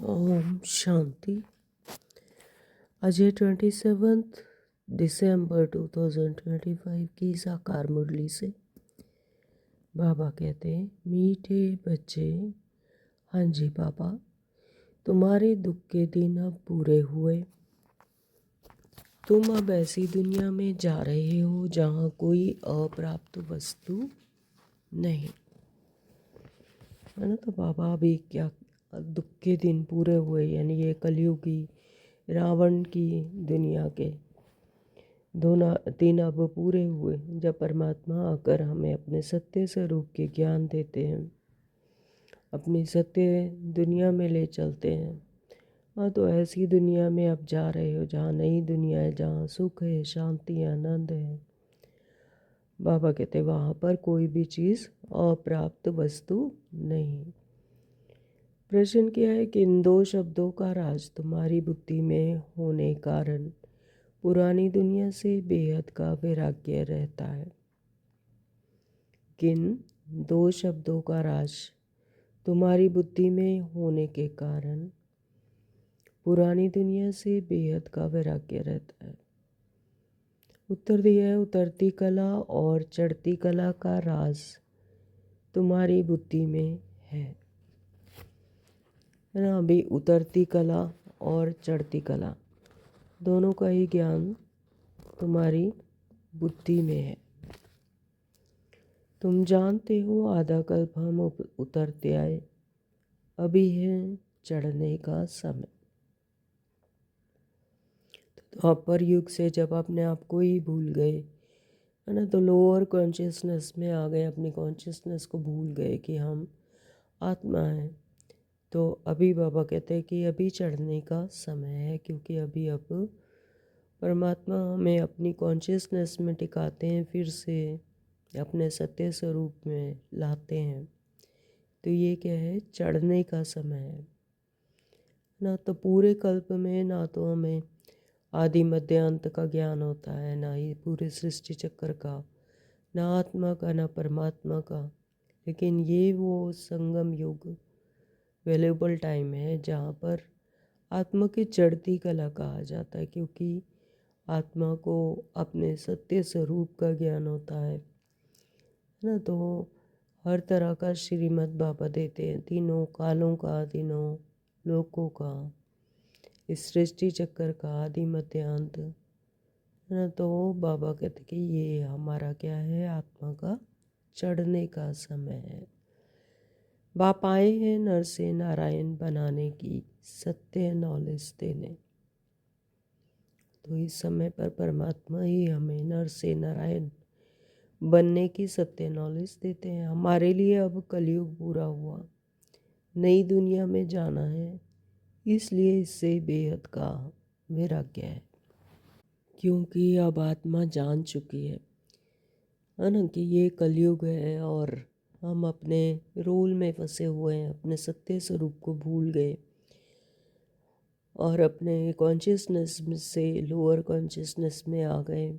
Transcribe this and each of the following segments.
ओम शांति। आज 27 दिसंबर 2025 की साकार मुरली से बाबा कहते हैं, मीठे बच्चे, हाँ जी बाबा, तुम्हारे दुख के दिन अब पूरे हुए। तुम अब ऐसी दुनिया में जा रहे हो जहाँ कोई अप्राप्त वस्तु नहीं है ना। तो बाबा अभी क्या दुख के दिन पूरे हुए, यानी ये कलयुगी रावण की दुनिया के दिन अब पूरे हुए, जब परमात्मा आकर हमें अपने सत्य स्वरूप के ज्ञान देते हैं, अपनी सत्य दुनिया में ले चलते हैं। हाँ, तो ऐसी दुनिया में आप जा रहे हो जहाँ नई दुनिया है, जहाँ सुख है, शांति है, आनंद है। बाबा कहते वहाँ पर कोई भी चीज़ अप्राप्त वस्तु नहीं। प्रश्न क्या है कि इन दो शब्दों का राज तुम्हारी बुद्धि में होने कारण पुरानी दुनिया से बेहद का वैराग्य रहता है। किन दो शब्दों का राज तुम्हारी बुद्धि में होने के कारण पुरानी दुनिया से बेहद का वैराग्य रहता है। उत्तर दिया है, उतरती कला और चढ़ती कला का राज तुम्हारी बुद्धि में है ना। अभी उतरती कला और चढ़ती कला दोनों का ही ज्ञान तुम्हारी बुद्धि में है। तुम जानते हो आधा कल्प हम उतरते आए, अभी है चढ़ने का समय। तो अपर युग से जब अपने आप को ही भूल गए है ना, तो लोअर कॉन्शियसनेस में आ गए, अपनी कॉन्शियसनेस को भूल गए कि हम आत्मा हैं। तो अभी बाबा कहते हैं कि अभी चढ़ने का समय है, क्योंकि अभी अब परमात्मा हमें अपनी कॉन्शियसनेस में टिकाते हैं, फिर से अपने सत्य स्वरूप में लाते हैं। तो ये क्या है, चढ़ने का समय है ना। तो पूरे कल्प में ना तो हमें आदि मध्य अंत का ज्ञान होता है, ना ही पूरे सृष्टि चक्र का, ना आत्मा का, ना परमात्मा का। लेकिन ये वो संगम युग, वैल्यूबल टाइम है जहाँ पर आत्मा की चढ़ती कला कहा जाता है, क्योंकि आत्मा को अपने सत्य स्वरूप का ज्ञान होता है ना। तो हर तरह का श्रीमद् बाबा देते हैं, तीनों कालों का, तीनों लोकों का, इस सृष्टि चक्कर का, आदि मध्य अंत है ना। तो बाबा कहते कि ये हमारा क्या है, आत्मा का चढ़ने का समय है। बाप आए हैं नर से नारायण बनाने की सत्य नॉलेज देने। तो इस समय पर परमात्मा ही हमें नर से नारायण बनने की सत्य नॉलेज देते हैं। हमारे लिए अब कलयुग पूरा हुआ, नई दुनिया में जाना है, इसलिए इससे बेहद का वैराग्य है, क्योंकि अब आत्मा जान चुकी है ना, कि ये कलयुग है और हम अपने रोल में फंसे हुए हैं, अपने सत्य स्वरूप को भूल गए और अपने कॉन्शियसनेस से लोअर कॉन्शियसनेस में आ गए है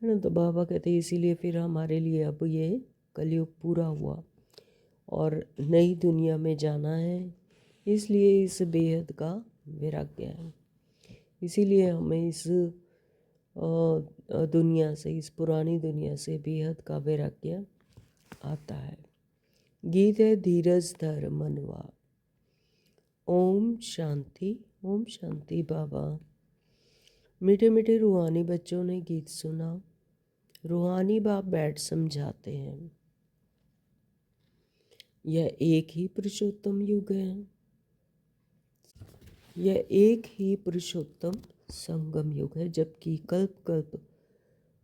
ना। तो बाबा कहते हैं इसीलिए फिर हमारे लिए अब ये कलयुग पूरा हुआ और नई दुनिया में जाना है, इसलिए इस बेहद का वैराग्य है। इसीलिए हमें इस दुनिया से, इस पुरानी दुनिया से बेहद का वैराग्य आता है। गीत है धीरज धर मनवा। ओम शांति। ओम शांति। बाबा मीठे मीठे रूहानी बच्चों ने गीत सुना, रूहानी बाप बैठ समझाते हैं। यह एक ही पुरुषोत्तम युग है, यह एक ही पुरुषोत्तम संगम युग है, जबकि कल्प कल्प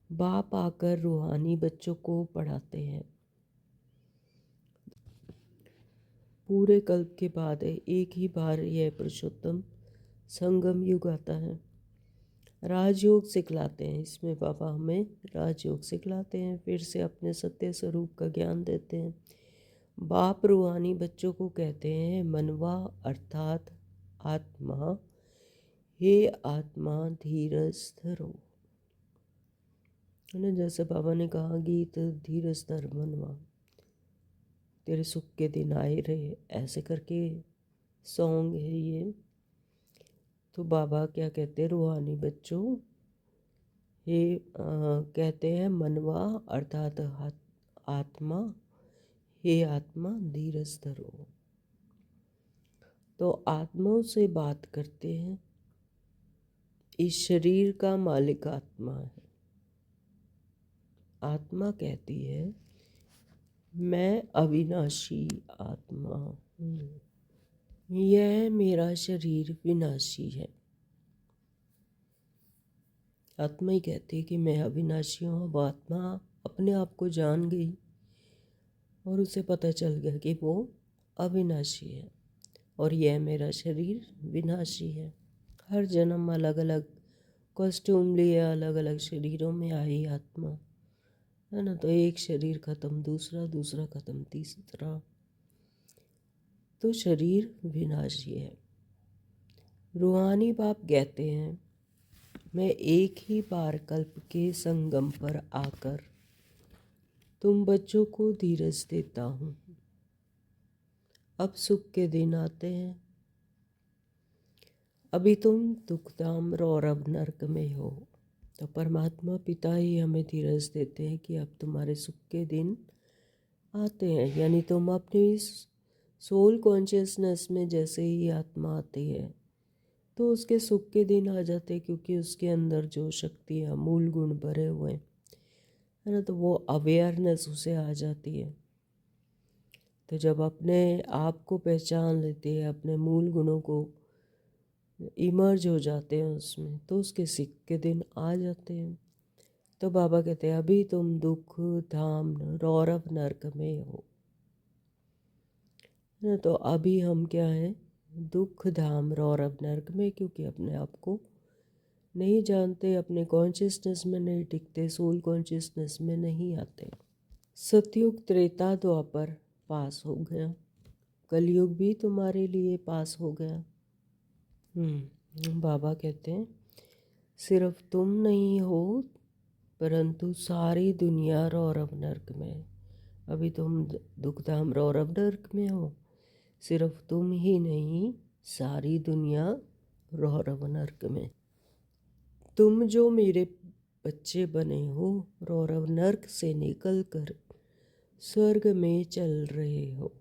बाप आकर रूहानी बच्चों को पढ़ाते हैं। पूरे कल्प के बाद एक ही बार यह पुरुषोत्तम संगम युग आता है। राजयोग सिखलाते हैं, इसमें बाबा हमें राजयोग सिखलाते हैं, फिर से अपने सत्य स्वरूप का ज्ञान देते हैं। बाप रूहानी बच्चों को कहते हैं, मनवा अर्थात आत्मा, हे आत्मा धीरज धरो है ना। जैसे बाबा ने कहा, गीत धीरज धर मनवा, तेरे सुख के दिन आए रहे, ऐसे करके सॉन्ग है ये। तो बाबा क्या कहते हैं रूहानी बच्चों, ये कहते हैं मनवा अर्थात आत्मा, हे आत्मा धीरज धरो। तो आत्माओं से बात करते हैं। इस शरीर का मालिक आत्मा है। आत्मा कहती है मैं अविनाशी आत्मा हूँ, यह मेरा शरीर विनाशी है। आत्मा ही कहती है कि मैं अविनाशी हूँ। अब आत्मा अपने आप को जान गई और उसे पता चल गया कि वो अविनाशी है और यह मेरा शरीर विनाशी है। हर जन्म अलग अलग कॉस्ट्यूम लिए अलग अलग शरीरों में आई आत्मा, है ना। तो एक शरीर खत्म, दूसरा, दूसरा खत्म, तीसरा। तो शरीर विनाशी है। रूहानी बाप कहते हैं मैं एक ही बार कल्प के संगम पर आकर तुम बच्चों को धीरज देता हूँ। अब सुख के दिन आते हैं। अभी तुम दुखधाम रौरव नर्क में हो। तो परमात्मा पिता ही हमें धीरज देते हैं कि अब तुम्हारे सुख के दिन आते हैं। यानी तुम अपनी सोल कॉन्शियसनेस में जैसे ही आत्मा आती है तो उसके सुख के दिन आ जाते हैं, क्योंकि उसके अंदर जो शक्तियाँ मूल गुण भरे हुए हैं, है ना, तो वो अवेयरनेस उसे आ जाती है। तो जब अपने आप को पहचान लेते हैं, अपने मूल गुणों को इमर्ज हो जाते हैं उसमें, तो उसके सुख के दिन आ जाते हैं। तो बाबा कहते हैं अभी तुम दुख धाम रौरव नर्क में हो, है ना। तो अभी हम क्या हैं, दुख धाम रौरव नर्क में, क्योंकि अपने आप को नहीं जानते, अपने कॉन्शियसनेस में नहीं टिकते, सोल कॉन्शियसनेस में नहीं आते। सतयुग त्रेता द्वापर पास हो गया, कलयुग भी तुम्हारे लिए पास हो गया। बाबा कहते हैं सिर्फ तुम नहीं हो परंतु सारी दुनिया रौरव नर्क में। अभी तुम दुखधाम रौरव नर्क में हो, सिर्फ तुम ही नहीं सारी दुनिया रौरव नर्क में। तुम जो मेरे बच्चे बने हो रौरव नर्क से निकलकर स्वर्ग में चल रहे हो।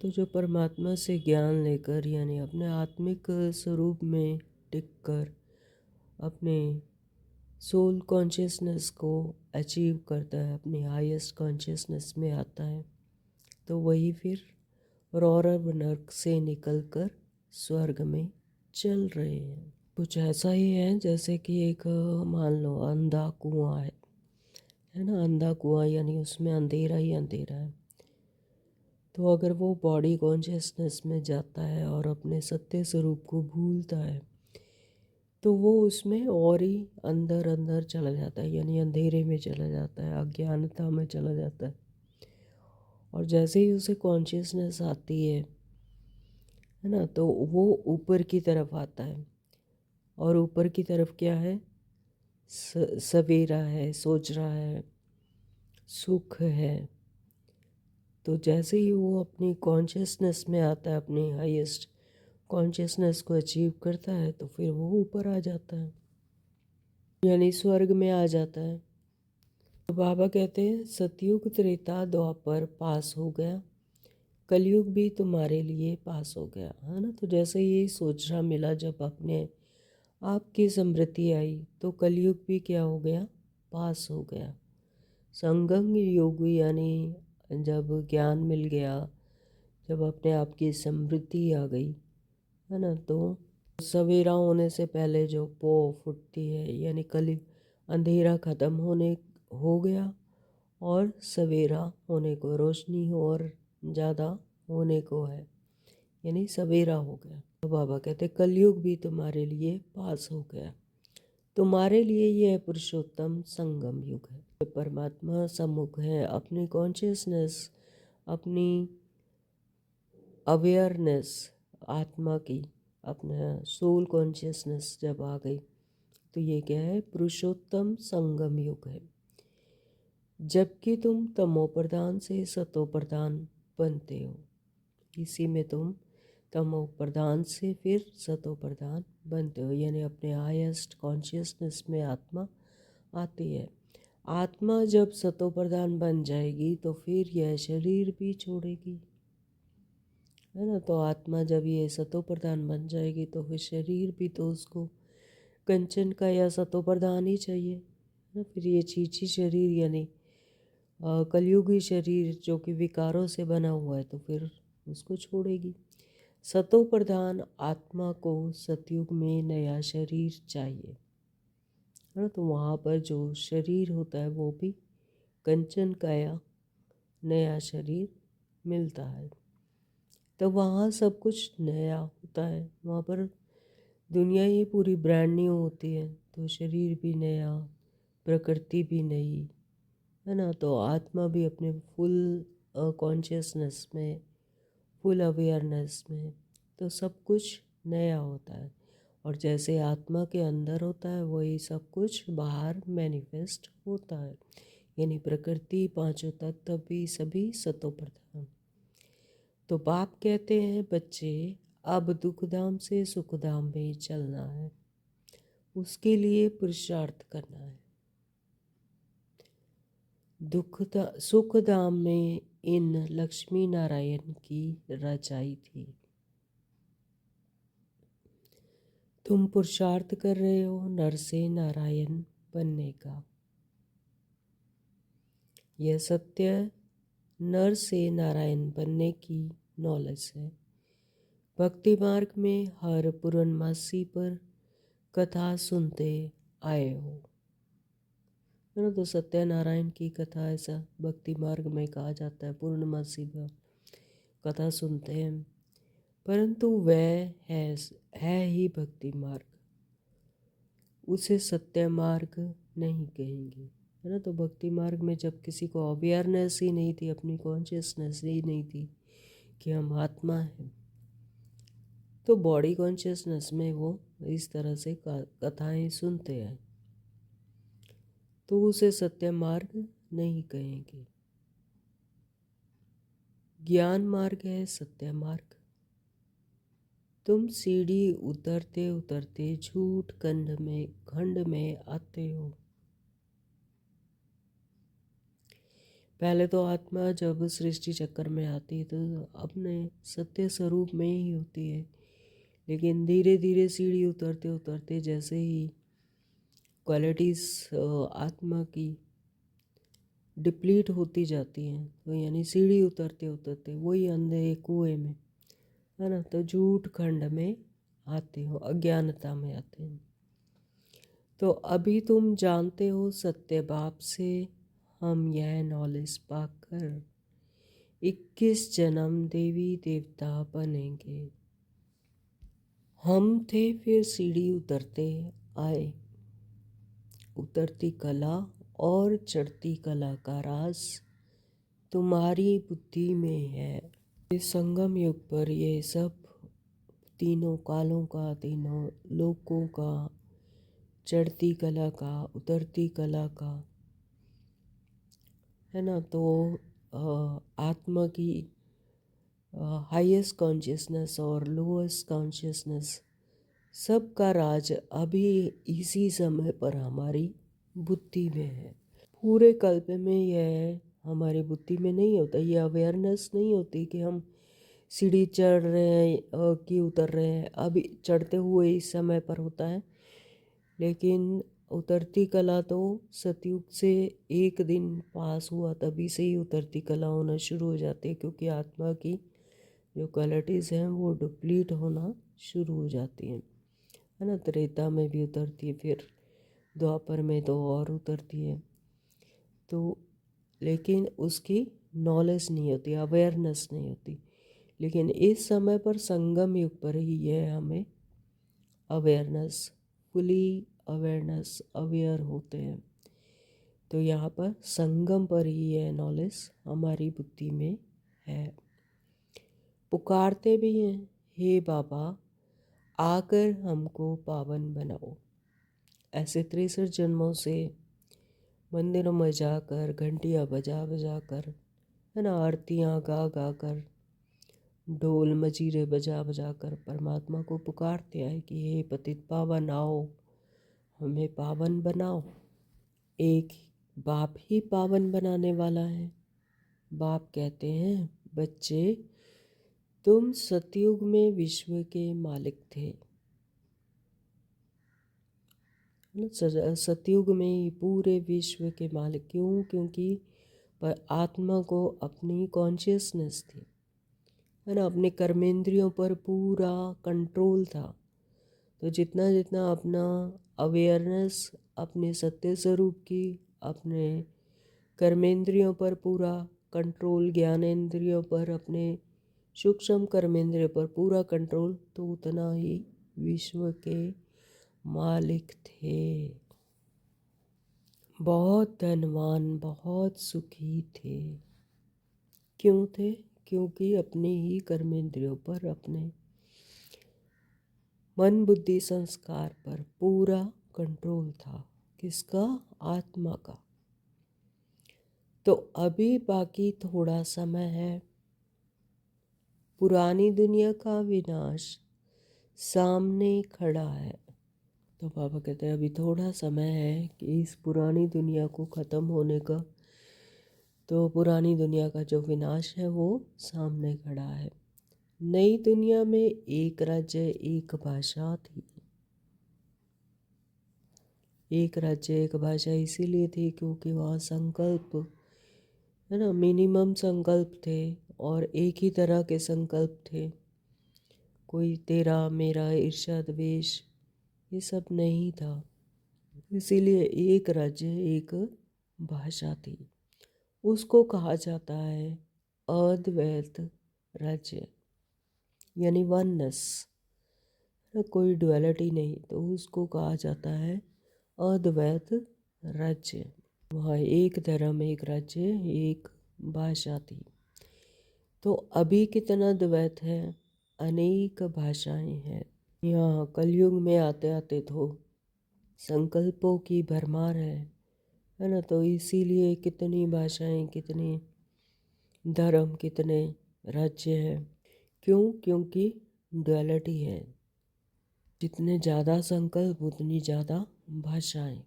तो जो परमात्मा से ज्ञान लेकर यानी अपने आत्मिक स्वरूप में टिककर अपने सोल कॉन्शियसनेस को अचीव करता है, अपनी हाईएस्ट कॉन्शियसनेस में आता है, तो वही फिर रौरव नर्क से निकलकर स्वर्ग में चल रहे हैं। कुछ ऐसा ही है जैसे कि एक मान लो अंधा कुआं है ना। अंधा कुआं यानी उसमें अंधेरा ही अंधेरा है। तो अगर वो बॉडी कॉन्शियसनेस में जाता है और अपने सत्य स्वरूप को भूलता है तो वो उसमें और ही अंदर अंदर चला जाता है, यानी अंधेरे में चला जाता है, अज्ञानता में चला जाता है। और जैसे ही उसे कॉन्शियसनेस आती है ना, तो वो ऊपर की तरफ आता है। और ऊपर की तरफ क्या है, सवेरा है, सोच रहा है, सुख है। तो जैसे ही वो अपनी कॉन्शियसनेस में आता है, अपनी हाईएस्ट कॉन्शियसनेस को अचीव करता है, तो फिर वो ऊपर आ जाता है, यानी स्वर्ग में आ जाता है। तो बाबा कहते हैं सतयुग त्रेता द्वापर पास हो गया, कलयुग भी तुम्हारे लिए पास हो गया, है ना। तो जैसे ये सोचना मिला, जब अपने आपकी समृद्धि आई तो कलयुग भी क्या हो गया, पास हो गया। संगम योग यानी जब ज्ञान मिल गया, जब अपने आप की समृद्धि आ गई, है ना, तो सवेरा होने से पहले जो पो फुटती है, यानी कल अंधेरा ख़त्म होने हो गया और सवेरा होने को, रोशनी और ज़्यादा होने को है, यानी सवेरा हो गया। तो बाबा कहते कलयुग भी तुम्हारे लिए पास हो गया, तुम्हारे लिए यह पुरुषोत्तम संगम युग है। परमात्मा सम्मुख है, अपनी कॉन्शियसनेस, अपनी अवेयरनेस आत्मा की, अपना सोल कॉन्शियसनेस जब आ गई तो ये क्या है, पुरुषोत्तम संगम युग है। जबकि तुम तमो प्रधान से सतो प्रधान बनते हो, इसी में तुम तमो प्रधान से फिर सतो प्रधान बनते हो, यानी अपने हाईएस्ट कॉन्शियसनेस में आत्मा आती है। आत्मा जब सतो प्रधान बन जाएगी तो फिर यह शरीर भी छोड़ेगी, है ना। तो आत्मा जब ये सतो प्रधान बन जाएगी तो फिर शरीर भी तो उसको कंचन का या सतो प्रधान ही चाहिए, है ना। फिर ये चीची शरीर यानी कलयुगी शरीर जो कि विकारों से बना हुआ है तो फिर उसको छोड़ेगी। सतो प्रधान आत्मा को सतयुग में नया शरीर चाहिए, है ना। तो वहाँ पर जो शरीर होता है वो भी कंचन का या नया शरीर मिलता है। तो वहाँ सब कुछ नया होता है, वहाँ पर दुनिया ही पूरी ब्रांड न्यू होती है। तो शरीर भी नया, प्रकृति भी नई, है ना। तो आत्मा भी अपने फुल कॉन्शियसनेस में, फुल अवेयरनेस में, तो सब कुछ नया होता है। और जैसे आत्मा के अंदर होता है वही सब कुछ बाहर मैनिफेस्ट होता है, यानी प्रकृति, पांचों तत्व भी सभी सतो प्रधान। तो बाप कहते हैं बच्चे अब दुखधाम से सुखधाम में चलना है, उसके लिए पुरुषार्थ करना है। सुखधाम में इन लक्ष्मी नारायण की रचाई थी। तुम पुरुषार्थ कर रहे हो नर से नारायण बनने का। यह सत्य नर से नारायण बनने की नॉलेज है। भक्ति मार्ग में हर पूर्णमासी पर कथा सुनते आए हो, है ना। तो सत्यनारायण की कथा ऐसा भक्ति मार्ग में कहा जाता है, पूर्णमासी पर कथा सुनते हैं। परंतु वह है ही भक्ति मार्ग, उसे सत्य मार्ग नहीं कहेंगे, है ना। तो भक्ति मार्ग में जब किसी को अवेयरनेस ही नहीं थी, अपनी कॉन्शियसनेस ही नहीं थी कि हम आत्मा हैं, तो बॉडी कॉन्शियसनेस में वो इस तरह से कथाएं सुनते हैं, तो उसे सत्य मार्ग नहीं कहेंगे। ज्ञान मार्ग है सत्य मार्ग। तुम सीढ़ी उतरते उतरते झूठ खंड में आते हो। पहले तो आत्मा जब सृष्टि चक्कर में आती है तो अपने सत्य स्वरूप में ही होती है, लेकिन धीरे धीरे सीढ़ी उतरते उतरते जैसे ही क्वालिटीज़ आत्मा की डिप्लीट होती जाती हैं, तो यानी सीढ़ी उतरते उतरते वही अंधे कुएं में, है ना। तो झूठ खंड में आते हो, अज्ञानता में आते हैं। तो अभी तुम जानते हो सत्य बाप से हम यह नॉलेज पाकर 21 जन्म देवी देवता बनेंगे। हम थे फिर सीढ़ी उतरते आए। उतरती कला और चढ़ती कला का राज तुम्हारी बुद्धि में है। इस संगम युग पर ये सब तीनों कालों का, तीनों लोकों का, चढ़ती कला का, उतरती कला का, है ना। तो आत्मा की हाईएस्ट कॉन्शियसनेस और लोएस्ट कॉन्शियसनेस सब का राज अभी इसी समय पर हमारी बुद्धि में है। पूरे कल्प में यह हमारी बुद्धि में नहीं होता, ये अवेयरनेस नहीं होती कि हम सीढ़ी चढ़ रहे हैं कि उतर रहे हैं। अभी चढ़ते हुए इस समय पर होता है, लेकिन उतरती कला तो सतयुग से एक दिन पास हुआ तभी से ही उतरती कला होना शुरू हो जाती है, क्योंकि आत्मा की जो क्वालिटीज़ हैं वो डिप्लीट होना शुरू हो जाती हैं, है ना। त्रेता में भी उतरती है, फिर द्वापर में तो और उतरती है। तो लेकिन उसकी नॉलेज नहीं होती, अवेयरनेस नहीं होती। लेकिन इस समय पर संगम युग पर ही यह हमें अवेयरनेस, फुली अवेयरनेस, अवेयर होते हैं। तो यहाँ पर संगम पर ही यह नॉलेज हमारी बुद्धि में है। पुकारते भी हैं, हे बाबा आकर हमको पावन बनाओ। ऐसे 63 जन्मों से मंदिरों में जाकर, घंटियाँ बजा बजा कर, है ना, आरतियाँ गा गा कर ढोल मजीरे बजा बजा कर परमात्मा को पुकारते आए कि हे पतित पावन आओ, हमें पावन बनाओ। एक बाप ही पावन बनाने वाला है। बाप कहते हैं, बच्चे तुम सतयुग में विश्व के मालिक थे। सतयुग में ही पूरे विश्व के मालिक। क्यों? क्योंकि पर आत्मा को अपनी कॉन्शियसनेस थी, है ना, अपने कर्मेंद्रियों पर पूरा कंट्रोल था। तो जितना जितना अपना अवेयरनेस अपने सत्य स्वरूप की, अपने कर्मेंद्रियों पर पूरा कंट्रोल, ज्ञानेंद्रियों पर, अपने सूक्ष्म कर्मेंद्रियों पर पूरा कंट्रोल, तो उतना ही विश्व के मालिक थे। बहुत धनवान, बहुत सुखी थे। क्यों थे? क्योंकि अपने ही कर्मेंद्रियों पर, अपने मन बुद्धि संस्कार पर पूरा कंट्रोल था। किसका? आत्मा का। तो अभी बाकी थोड़ा समय है। पुरानी दुनिया का विनाश सामने खड़ा है। तो बाबा कहते हैं अभी थोड़ा समय है कि इस पुरानी दुनिया को ख़त्म होने का। तो पुरानी दुनिया का जो विनाश है वो सामने खड़ा है। नई दुनिया में एक राज्य, एक भाषा थी। एक राज्य, एक भाषा इसीलिए थी क्योंकि वहाँ संकल्प, है ना, मिनिमम संकल्प थे और एक ही तरह के संकल्प थे। कोई तेरा मेरा ईर्ष्या द्वेष ये सब नहीं था। इसीलिए एक राज्य, एक भाषा थी। उसको कहा जाता है अद्वैत राज्य, यानी वननेस, कोई डुअलिटी नहीं। तो उसको कहा जाता है अद्वैत राज्य। वहाँ एक धर्म, एक राज्य, एक भाषा थी। तो अभी कितना द्वैत है, अनेक भाषाएं हैं। यहाँ कलयुग में आते आते तो संकल्पों की भरमार है ना। तो इसीलिए कितनी भाषाएं, कितने धर्म, कितने राज्य हैं। क्यों? क्योंकि डुअलिटी है। जितने ज़्यादा संकल्प उतनी ज़्यादा भाषाएं।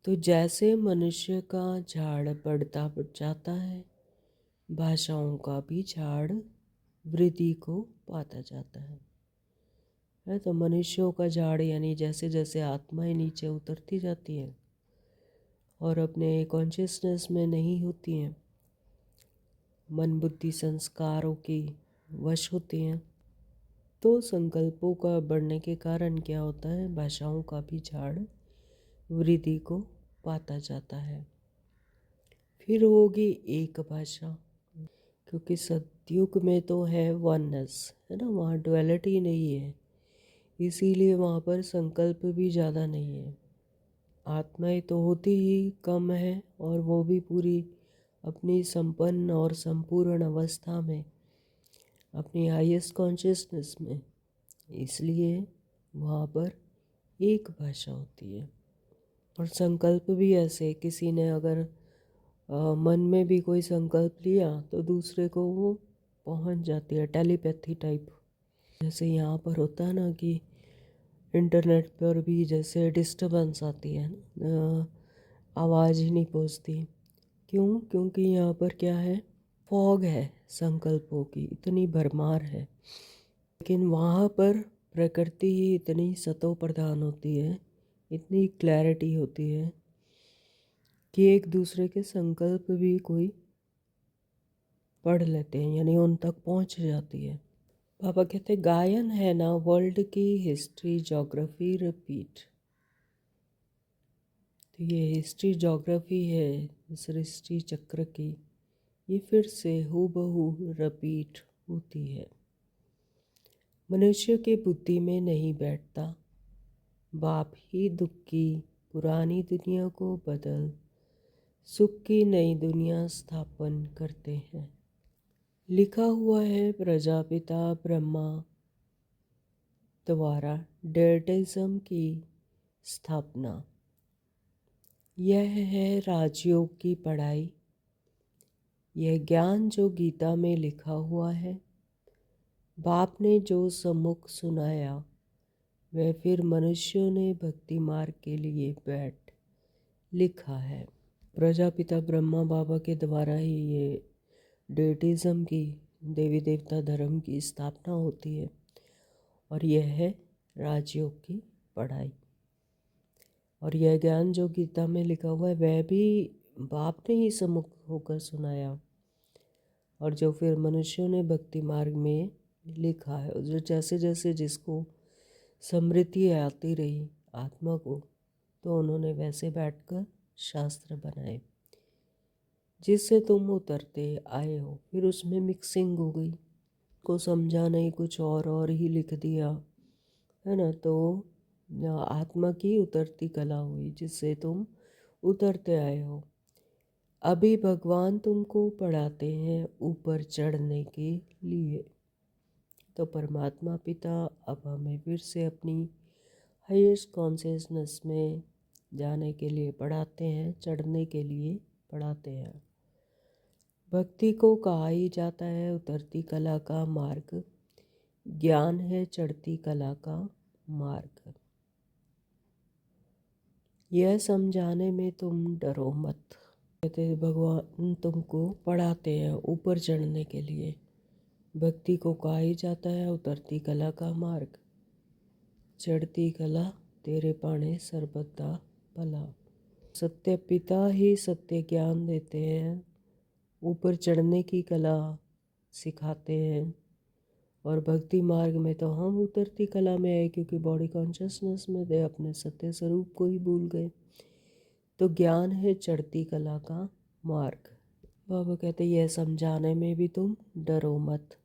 तो जैसे मनुष्य का झाड़ बढ़ता जाता है, भाषाओं का भी झाड़ वृद्धि को पाता जाता है। तो मनुष्यों का झाड़ यानी जैसे जैसे आत्माएं नीचे उतरती जाती हैं और अपने कॉन्शियसनेस में नहीं होती हैं, मन बुद्धि संस्कारों की वश होती हैं, तो संकल्पों का बढ़ने के कारण क्या होता है, भाषाओं का भी झाड़ वृद्धि को पाता जाता है। फिर होगी एक भाषा, क्योंकि सतयुग में तो है वननेस, है ना, वहाँ डुअलिटी नहीं है। इसीलिए वहाँ पर संकल्प भी ज़्यादा नहीं है। आत्माएं तो होती ही कम है और वो भी पूरी अपनी संपन्न और संपूर्ण अवस्था में, अपनी हाईएस्ट कॉन्शियसनेस में। इसलिए वहाँ पर एक भाषा होती है। और संकल्प भी ऐसे, किसी ने अगर मन में भी कोई संकल्प लिया तो दूसरे को वो पहुँच जाती है, टेलीपैथी टाइप। जैसे यहाँ पर होता है ना कि इंटरनेट पर भी जैसे डिस्टरबेंस आती है ना, आवाज़ ही नहीं पहुँचती। क्यों? क्योंकि यहाँ पर क्या है, फॉग है, संकल्पों की इतनी भरमार है। लेकिन वहाँ पर प्रकृति ही इतनी सतो प्रधान होती है, इतनी क्लैरिटी होती है कि एक दूसरे के संकल्प भी कोई पढ़ लेते हैं, यानी उन तक पहुँच जाती है। पापा कहते गायन है ना वर्ल्ड की हिस्ट्री ज्योग्राफी रिपीट। तो ये हिस्ट्री ज्योग्राफी है सृष्टि चक्र की, ये फिर से हूबहू रिपीट होती है। मनुष्य की बुद्धि में नहीं बैठता। बाप ही दुख की पुरानी दुनिया को बदल सुख की नई दुनिया स्थापन करते हैं। लिखा हुआ है प्रजापिता ब्रह्मा द्वारा डेटिज्म की स्थापना। यह है राजयोग की पढ़ाई। यह ज्ञान जो गीता में लिखा हुआ है बाप ने जो सम्मुख सुनाया वह फिर मनुष्यों ने भक्ति मार्ग के लिए बैठ लिखा है। प्रजापिता ब्रह्मा बाबा के द्वारा ही ये डेटिज़म की, देवी देवता धर्म की स्थापना होती है और यह है राजयोग की पढ़ाई। और यह ज्ञान जो गीता में लिखा हुआ है वह भी बाप ने ही सम्मुख होकर सुनाया और जो फिर मनुष्यों ने भक्ति मार्ग में लिखा है। जो जैसे जैसे जिसको समृद्धि आती रही आत्मा को, तो उन्होंने वैसे बैठकर शास्त्र बनाए जिससे तुम उतरते आए हो। फिर उसमें मिक्सिंग हो गई, को समझा नहीं, कुछ और ही लिख दिया, है ना। तो आत्मा की उतरती कला हुई जिससे तुम उतरते आए हो। अभी भगवान तुमको पढ़ाते हैं ऊपर चढ़ने के लिए। तो परमात्मा पिता अब हमें फिर से अपनी हाईएस्ट कॉन्शियसनेस में जाने के लिए पढ़ाते हैं, चढ़ने के लिए पढ़ाते हैं। भक्ति को कहा ही जाता है उतरती कला का मार्ग, ज्ञान है चढ़ती कला का मार्ग। यह समझाने में तुम डरो मत। कहते भगवान तुमको पढ़ाते हैं ऊपर चढ़ने के लिए। भक्ति को कहा ही जाता है उतरती कला का मार्ग, चढ़ती कला तेरे पाने सर्वदा भला। सत्य पिता ही सत्य ज्ञान देते हैं, ऊपर चढ़ने की कला सिखाते हैं। और भक्ति मार्ग में तो हम उतरती कला में आए क्योंकि बॉडी कॉन्शियसनेस में थे, अपने सत्य स्वरूप को ही भूल गए। तो ज्ञान है चढ़ती कला का मार्ग। बाबा कहते यह समझाने में भी तुम डरो मत।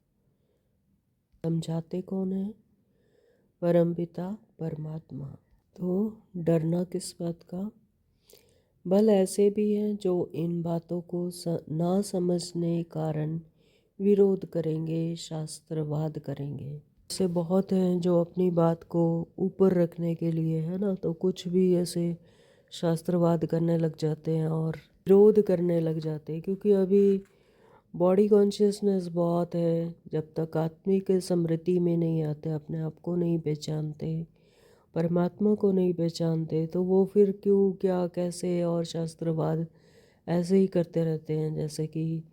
समझाते कौन है? परमपिता परमात्मा। तो डरना किस बात का? बल ऐसे भी हैं जो इन बातों को ना समझने कारण विरोध करेंगे, शास्त्रवाद करेंगे। ऐसे बहुत हैं जो अपनी बात को ऊपर रखने के लिए, है ना, तो कुछ भी ऐसे शास्त्रवाद करने लग जाते हैं और विरोध करने लग जाते हैं। क्योंकि अभी बॉडी कॉन्शियसनेस बहुत है, जब तक आत्मिक समृद्धि में नहीं आते, अपने आप को नहीं पहचानते, परमात्मा को नहीं पहचानते, तो वो फिर क्यों, क्या, कैसे और शास्त्रवाद ऐसे ही करते रहते हैं जैसे कि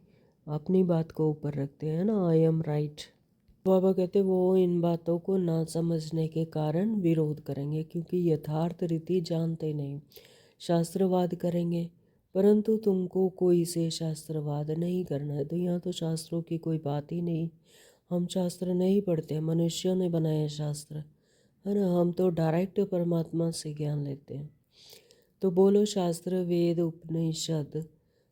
अपनी बात को ऊपर रखते हैं ना, आई एम राइट। बाबा कहते वो इन बातों को ना समझने के कारण विरोध करेंगे क्योंकि यथार्थ रीति जानते नहीं, शास्त्रवाद करेंगे। परंतु तुमको कोई से शास्त्रवाद नहीं करना है। तो यहाँ तो शास्त्रों की कोई बात ही नहीं, हम शास्त्र नहीं पढ़ते, मनुष्यों ने बनाए शास्त्र, है ना। हम तो डायरेक्ट परमात्मा से ज्ञान लेते हैं। तो बोलो शास्त्र वेद उपनिषद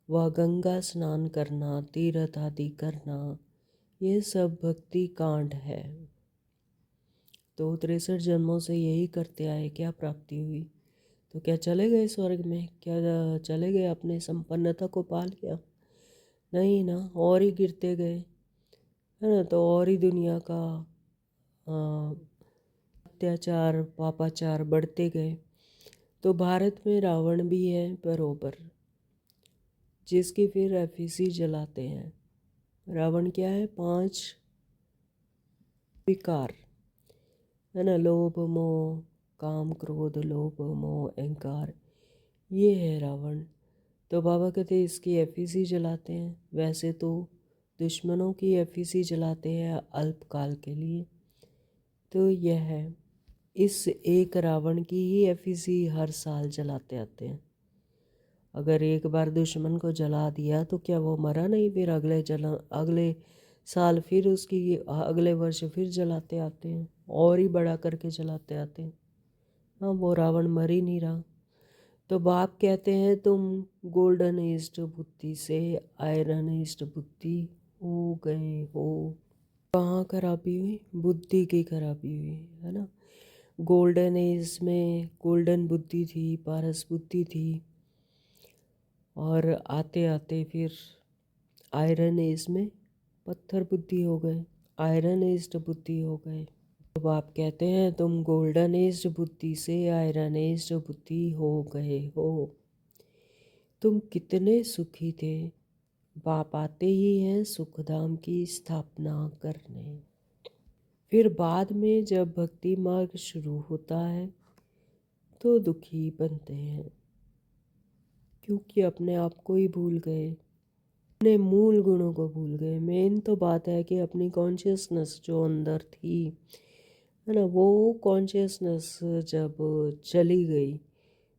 व गंगा स्नान करना, तीर्थ आदि करना, ये सब भक्ति कांड है। तो 63 जन्मों से यही करते आए, क्या प्राप्ति हुई? तो क्या चले गए स्वर्ग में? क्या चले गए, अपने संपन्नता को पा लिया? नहीं ना, और ही गिरते गए, है ना। तो और ही दुनिया का अत्याचार पापाचार बढ़ते गए। तो भारत में रावण भी है बरोबर, जिसकी फिर एफिसी जलाते हैं। रावण क्या है? 5 विकार, है ना, लोभ मोह काम क्रोध, लोभ मोह अहंकार, ये है रावण। तो बाबा कहते इसकी एफिसी जलाते हैं। वैसे तो दुश्मनों की एफिसी जलाते हैं अल्पकाल के लिए। तो यह है, इस एक रावण की ही एफिसी हर साल जलाते आते हैं। अगर एक बार दुश्मन को जला दिया तो क्या वो मरा नहीं? फिर अगले साल फिर उसकी, अगले वर्ष फिर जलाते आते हैं और ही बड़ा करके जलाते आते हैं। हाँ, वो रावण मर ही नहीं रहा। तो बाप कहते हैं तुम गोल्डन ईस्ट बुद्धि से आयरन ईस्ट बुद्धि हो गए हो। कहाँ खराबी हुई? बुद्धि की खराबी हुई, है ना। गोल्डन एज में गोल्डन बुद्धि थी, पारस बुद्धि थी, और आते आते फिर आयरन एज में पत्थर बुद्धि हो गए, आयरन एज बुद्धि हो गए। तो आप कहते हैं तुम गोल्डन एज बुद्धि से आयरन एज बुद्धि हो गए हो। तुम कितने सुखी थे, बाप आते ही हैं सुखधाम की स्थापना करने। फिर बाद में जब भक्ति मार्ग शुरू होता है तो दुखी बनते हैं, क्योंकि अपने आप को ही भूल गए, अपने मूल गुणों को भूल गए। मेन तो बात है कि अपनी कॉन्शियसनेस जो अंदर थी, है ना, वो कॉन्शियसनेस जब चली गई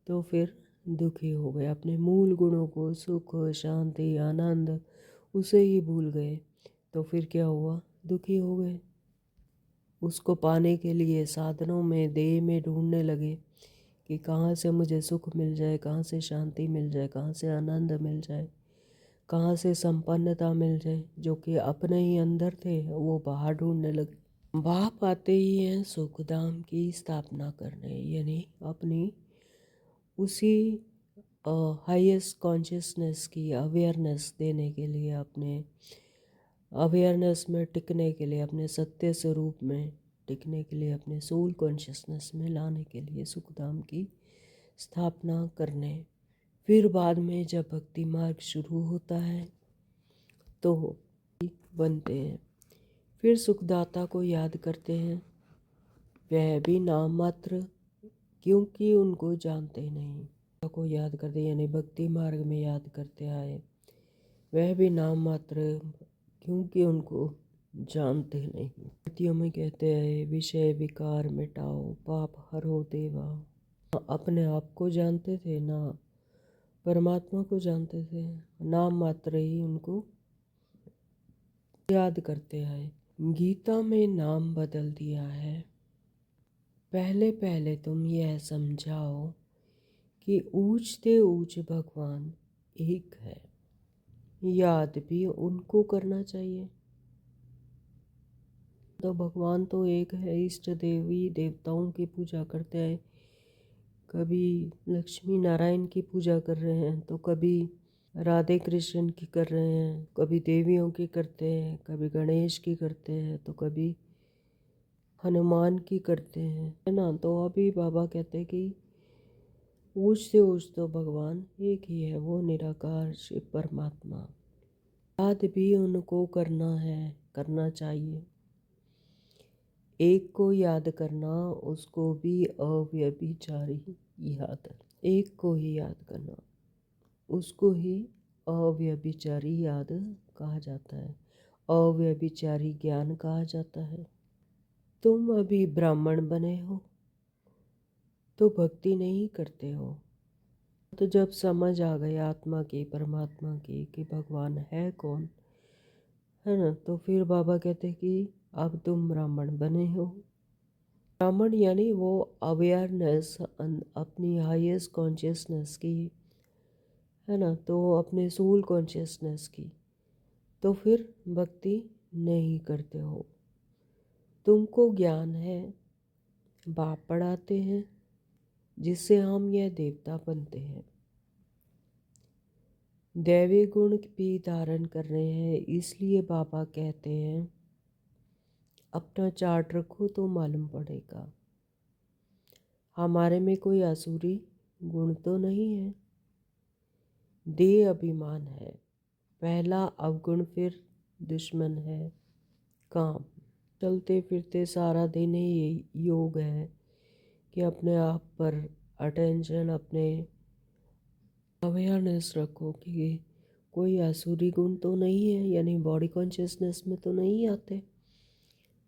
तो फिर दुखी हो गए। अपने मूल गुणों को, सुख, शांति, आनंद, उसे ही भूल गए तो फिर क्या हुआ? दुखी हो गए। उसको पाने के लिए साधनों में, देह में ढूंढने लगे कि कहाँ से मुझे सुख मिल जाए, कहाँ से शांति मिल जाए, कहाँ से आनंद मिल जाए, कहाँ से संपन्नता मिल जाए। जो कि अपने ही अंदर थे वो बाहर ढूंढने लगे। बाप आते ही हैं सुखधाम की स्थापना करने, यानी अपनी उसी हाईएस्ट कॉन्शियसनेस की अवेयरनेस देने के लिए, अपने अवेयरनेस में टिकने के लिए, अपने सत्य स्वरूप में टिकने के लिए, अपने सोल कॉन्शियसनेस में लाने के लिए सुखधाम की स्थापना करने। फिर बाद में जब भक्ति मार्ग शुरू होता है तो बनते हैं। फिर सुखदाता को याद करते हैं, वह भी नाम मात्र, क्योंकि उनको जानते नहीं। को याद करते यानी भक्ति मार्ग में याद करते आए, वह भी नाम मात्र, क्योंकि उनको जानते नहीं। कृतियों में कहते हैं, विषय विकार मिटाओ, पाप हरो देवा। अपने आप को जानते थे ना परमात्मा को जानते थे, नाम मात्र ही उनको याद करते आए। गीता में नाम बदल दिया है। पहले पहले तुम यह समझाओ कि ऊंचते ऊंच भगवान एक है, याद भी उनको करना चाहिए। तो भगवान तो एक है, इष्ट देवी देवताओं की पूजा करते हैं, कभी लक्ष्मी नारायण की पूजा कर रहे हैं, तो कभी राधे कृष्ण की कर रहे हैं, कभी देवियों की करते हैं, कभी गणेश की करते हैं, तो कभी हनुमान की करते हैं, है ना। तो अभी बाबा कहते हैं कि ऊंच से ऊंच तो भगवान एक ही है, वो निराकार शिव परमात्मा। याद भी उनको करना है, करना चाहिए। एक को याद करना, उसको भी अव्यभिचारी याद, एक को ही याद करना, उसको ही अव्यभिचारी याद कहा जाता है, अव्यभिचारी ज्ञान कहा जाता है। तुम अभी ब्राह्मण बने हो तो भक्ति नहीं करते हो, तो जब समझ आ गई आत्मा की, परमात्मा की, कि भगवान है कौन, है ना, तो फिर बाबा कहते कि अब तुम ब्राह्मण बने हो। ब्राह्मण यानी वो अवेयरनेस अपनी हाईएस्ट कॉन्शियसनेस की, है ना, तो अपने सोल कॉन्शियसनेस की, तो फिर भक्ति नहीं करते हो। तुमको ज्ञान है, बाप पढ़ाते हैं, जिससे हम यह देवता बनते हैं। दैवी गुण भी धारण कर रहे हैं, इसलिए बाबा कहते हैं अपना चार्ट रखो तो मालूम पड़ेगा। हमारे में कोई आसुरी गुण तो नहीं है। देह अभिमान है पहला अवगुण, फिर दुश्मन है काम। चलते फिरते सारा दिन ही योग है कि अपने आप पर अटेंशन, अपने अवेयरनेस रखो कि कोई आसुरी गुण तो नहीं है, यानी बॉडी कॉन्शियसनेस में तो नहीं आते,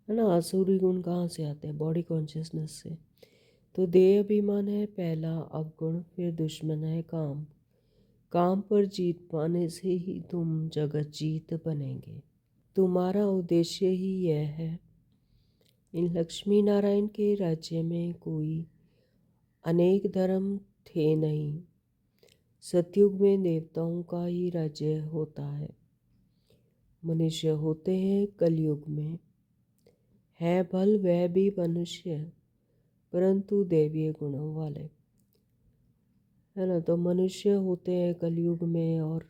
है ना। आसुरी गुण कहाँ से आते हैं? बॉडी कॉन्शियसनेस से। तो देह अभिमान है पहला अवगुण, फिर दुश्मन है काम। काम पर जीत पाने से ही तुम जगत जीत बनेंगे। तुम्हारा उद्देश्य ही यह है। इन लक्ष्मी नारायण के राज्य में कोई अनेक धर्म थे नहीं। सतयुग में देवताओं का ही राज्य होता है। मनुष्य होते हैं कलयुग में, है भल वह भी मनुष्य, परंतु दैवीय गुणों वाले, है ना। तो मनुष्य होते हैं कलयुग में, और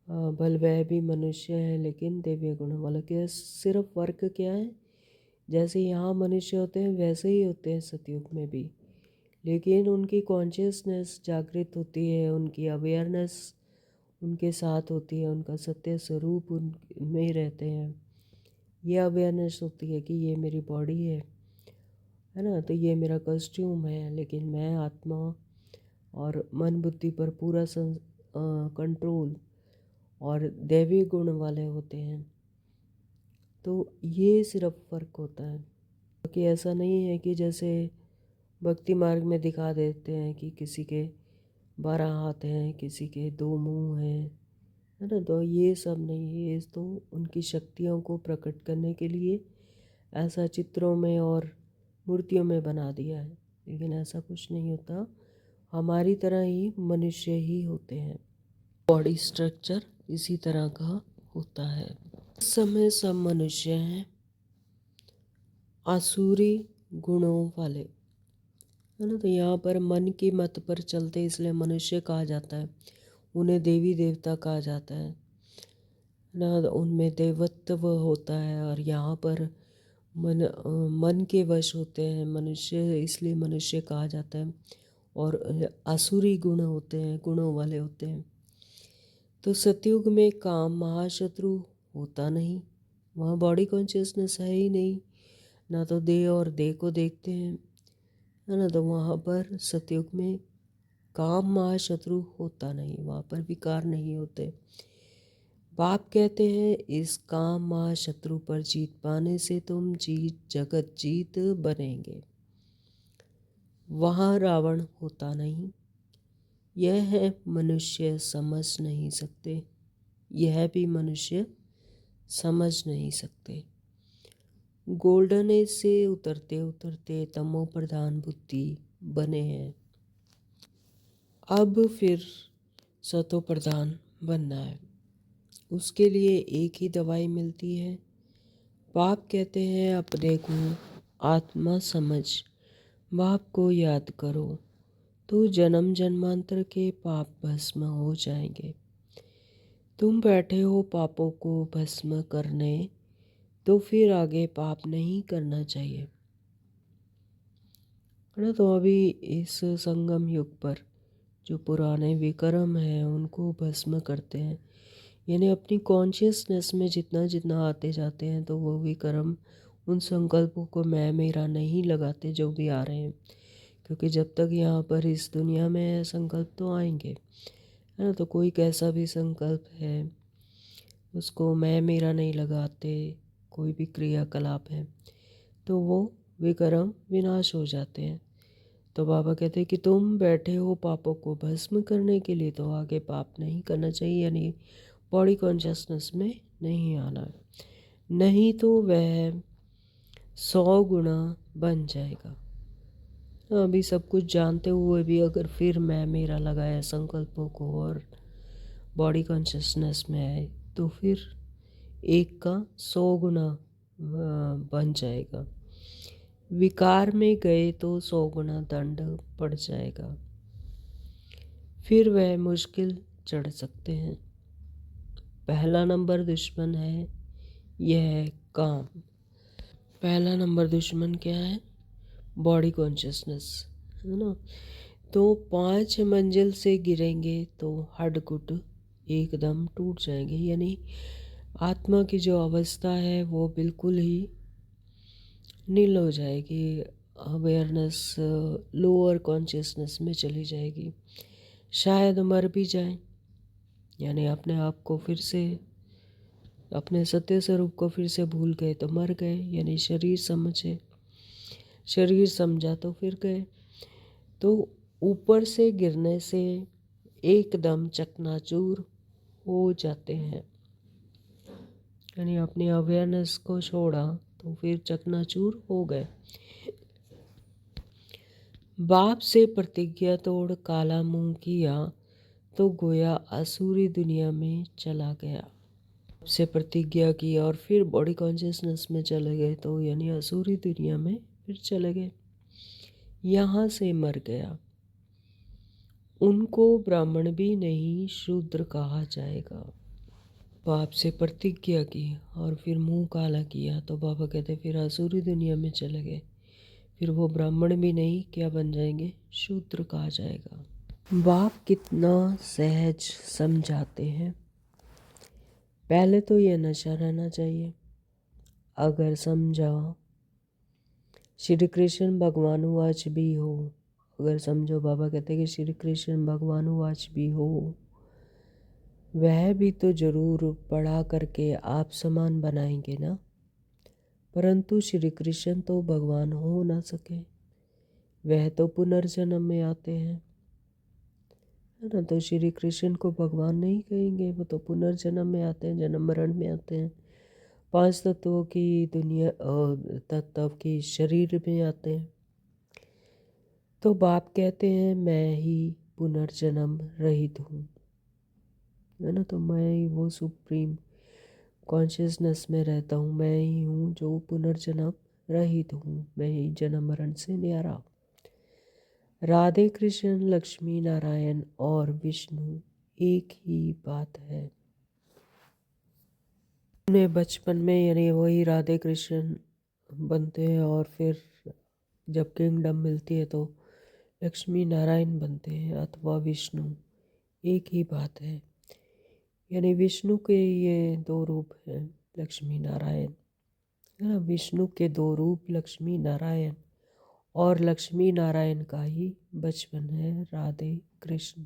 भल वह भी मनुष्य है लेकिन दैवीय गुणों वाले। क्या सिर्फ फर्क क्या है? जैसे यहाँ मनुष्य होते हैं वैसे ही होते हैं सतयुग में भी, लेकिन उनकी कॉन्शियसनेस जागृत होती है, उनकी अवेयरनेस उनके साथ होती है, उनका सत्य स्वरूप उनमें रहते हैं, ये अवेयरनेस होती है कि ये मेरी बॉडी है ना, तो ये मेरा कॉस्ट्यूम है, लेकिन मैं आत्मा और मन बुद्धि पर पूरा कंट्रोल और दैवी गुण वाले होते हैं। तो ये सिर्फ फ़र्क होता है कि ऐसा नहीं है कि जैसे भक्ति मार्ग में दिखा देते हैं कि किसी के 12 हाथ हैं, किसी के 2 मुंह हैं, है ना। तो ये सब नहीं, ये तो उनकी शक्तियों को प्रकट करने के लिए ऐसा चित्रों में और मूर्तियों में बना दिया है, लेकिन ऐसा कुछ नहीं होता। हमारी तरह ही मनुष्य ही होते हैं। बॉडी स्ट्रक्चर इसी तरह का होता है। इस समय सब मनुष्य हैं आसुरी गुणों वाले, है ना। तो यहाँ पर मन की मत पर चलते इसलिए मनुष्य कहा जाता है, उन्हें देवी देवता कहा जाता है ना। उनमें देवत्व होता है, और यहाँ पर मन के वश होते हैं मनुष्य, इसलिए मनुष्य कहा जाता है। और आसुरी गुण होते हैं, गुणों वाले होते हैं। तो सतयुग में काम महाशत्रु होता नहीं, वहाँ बॉडी कॉन्शियसनेस है ही नहीं, ना तो देह और देह को देखते हैं, है ना। तो वहाँ पर सतयुग में काम महाशत्रु होता नहीं, वहाँ पर विकार नहीं होते। बाप कहते हैं इस काम महाशत्रु पर जीत पाने से तुम जगत जीत बनेंगे। वहाँ रावण होता नहीं, यह है मनुष्य समझ नहीं सकते, यह भी मनुष्य समझ नहीं सकते। गोल्डन एज से उतरते उतरते तमो प्रधान बुद्धि बने हैं, अब फिर सतो प्रधान बनना है। उसके लिए एक ही दवाई मिलती है। बाप कहते हैं अपने को आत्मा समझ, बाप को याद करो तो जन्म जन्मांतर के पाप भस्म हो जाएंगे। तुम बैठे हो पापों को भस्म करने, तो फिर आगे पाप नहीं करना चाहिए, है ना। तो अभी इस संगम युग पर जो पुराने विक्रम हैं उनको भस्म करते हैं, यानी अपनी कॉन्शियसनेस में जितना जितना आते जाते हैं, तो वो विक्रम उन संकल्पों को मैं मेरा नहीं लगाते जो भी आ रहे हैं। क्योंकि जब तक यहाँ पर इस दुनिया में है संकल्प तो आएंगे, है ना। तो कोई कैसा भी संकल्प है उसको मैं मेरा नहीं लगाते, कोई भी क्रियाकलाप है तो वो विक्रम विनाश हो जाते हैं। तो बाबा कहते हैं कि तुम बैठे हो पापों को भस्म करने के लिए, तो आगे पाप नहीं करना चाहिए, यानी बॉडी कॉन्शियसनेस में नहीं आना, नहीं तो वह 100 गुना बन जाएगा। अभी सब कुछ जानते हुए भी अगर फिर मैं मेरा लगाया संकल्पों को और बॉडी कॉन्शियसनेस में आए, तो फिर एक का 100 गुना बन जाएगा। विकार में गए तो 100 गुना दंड पड़ जाएगा, फिर वह मुश्किल चढ़ सकते हैं। पहला नंबर दुश्मन है यह काम। पहला नंबर दुश्मन क्या है? बॉडी कॉन्शियसनेस, है ना। तो 5 मंजिल से गिरेंगे तो हड्ड-गुड एकदम टूट जाएंगे, यानी आत्मा की जो अवस्था है वो बिल्कुल ही नील हो जाएगी, अवेयरनेस लोअर कॉन्शियसनेस में चली जाएगी। शायद मर भी जाए, यानी अपने आप को फिर से, अपने सत्य स्वरूप को फिर से भूल गए तो मर गए, यानी शरीर समझे, शरीर समझा तो फिर गए। तो ऊपर से गिरने से एकदम चकनाचूर हो जाते हैं, यानी अपनी अवेयरनेस को छोड़ा तो फिर चकनाचूर हो गए। बाप से प्रतिज्ञा तोड़ काला मुंह किया तो गोया आसुरी दुनिया में चला गया। से प्रतिज्ञा की और फिर बॉडी कॉन्शियसनेस में चले गए, तो यानी आसुरी दुनिया में फिर चले गए, यहाँ से मर गया। उनको ब्राह्मण भी नहीं शूद्र कहा जाएगा। बाप से प्रतिज्ञा की और फिर मुंह काला किया, तो बाबा कहते फिर आसुरी दुनिया में चले गए, फिर वो ब्राह्मण भी नहीं क्या बन जाएंगे? शूद्र कहा जाएगा। बाप कितना सहज समझाते हैं। पहले तो ये नशा रहना चाहिए, अगर समझा। श्री कृष्ण भगवानुवाच भी हो, अगर समझो, बाबा कहते हैं कि श्री कृष्ण भगवानुवाच भी हो, वह भी तो जरूर पढ़ा करके आप समान बनाएंगे ना, परंतु श्री कृष्ण तो भगवान हो ना सके, वह तो पुनर्जन्म में आते हैं, है ना। तो श्री कृष्ण को भगवान नहीं कहेंगे, वो तो पुनर्जन्म में आते हैं, जन्म मरण में आते हैं, पांच तत्वों की दुनिया तत्व की शरीर में आते हैं। तो बाप कहते हैं मैं ही पुनर्जन्म रहित हूँ, है ना। तो मैं ही वो सुप्रीम कॉन्शियसनेस में रहता हूँ, मैं ही हूँ जो पुनर्जन्म रहित हूँ, मैं ही जन्म मरण से न्यारा। राधे कृष्ण, लक्ष्मी नारायण और विष्णु एक ही बात है। उन्हें बचपन में यानी वही राधे कृष्ण बनते हैं, और फिर जब किंगडम मिलती है तो लक्ष्मी नारायण बनते हैं अथवा विष्णु, एक ही बात है। यानी विष्णु के ये दो रूप हैं, लक्ष्मी नारायण, है ना। विष्णु के दो रूप लक्ष्मी नारायण, और लक्ष्मी नारायण का ही बचपन है राधे कृष्ण,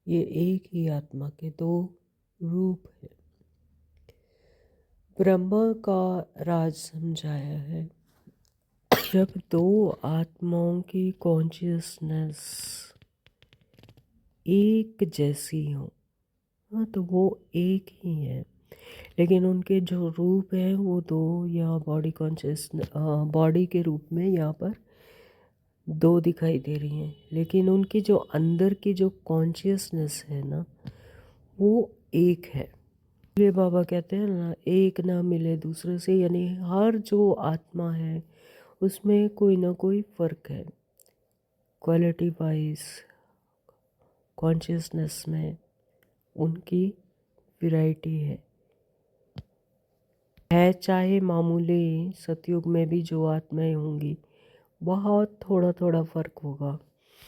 ये एक ही आत्मा के दो रूप हैं। ब्रह्मा का राज समझाया है। जब दो आत्माओं की कॉन्शियसनेस एक जैसी हो, हाँ, तो वो एक ही है, लेकिन उनके जो रूप है वो दो, यहाँ बॉडी कॉन्शियस बॉडी के रूप में यहाँ पर दो दिखाई दे रही हैं, लेकिन उनकी जो अंदर की जो कॉन्शियसनेस है ना, वो एक है। ये बाबा कहते हैं ना, एक ना मिले दूसरे से, यानी हर जो आत्मा है उसमें कोई ना कोई फ़र्क है, क्वालिटी वाइज कॉन्शियसनेस में उनकी वैरायटी है चाहे मामूली सतयुग में भी जो आत्माएं होंगी, बहुत थोड़ा थोड़ा फ़र्क होगा,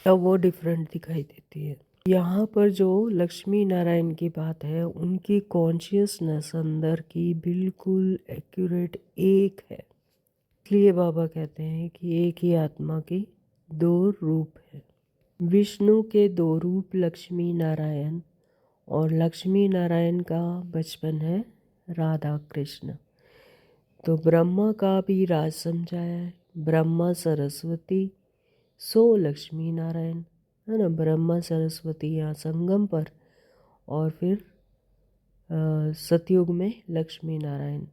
तब वो डिफरेंट दिखाई देती है। यहाँ पर जो लक्ष्मी नारायण की बात है, उनकी कॉन्शियसनेस अंदर की बिल्कुल एक्यूरेट एक है, इसलिए बाबा कहते हैं कि एक ही आत्मा के दो रूप है। विष्णु के दो रूप लक्ष्मी नारायण, और लक्ष्मी नारायण का बचपन है राधा कृष्ण। तो ब्रह्मा का भी राज समझाया है, ब्रह्मा सरस्वती सो लक्ष्मी नारायण, है ना। ब्रह्मा सरस्वती यहाँ संगम पर, और फिर सतयुग में लक्ष्मी नारायण,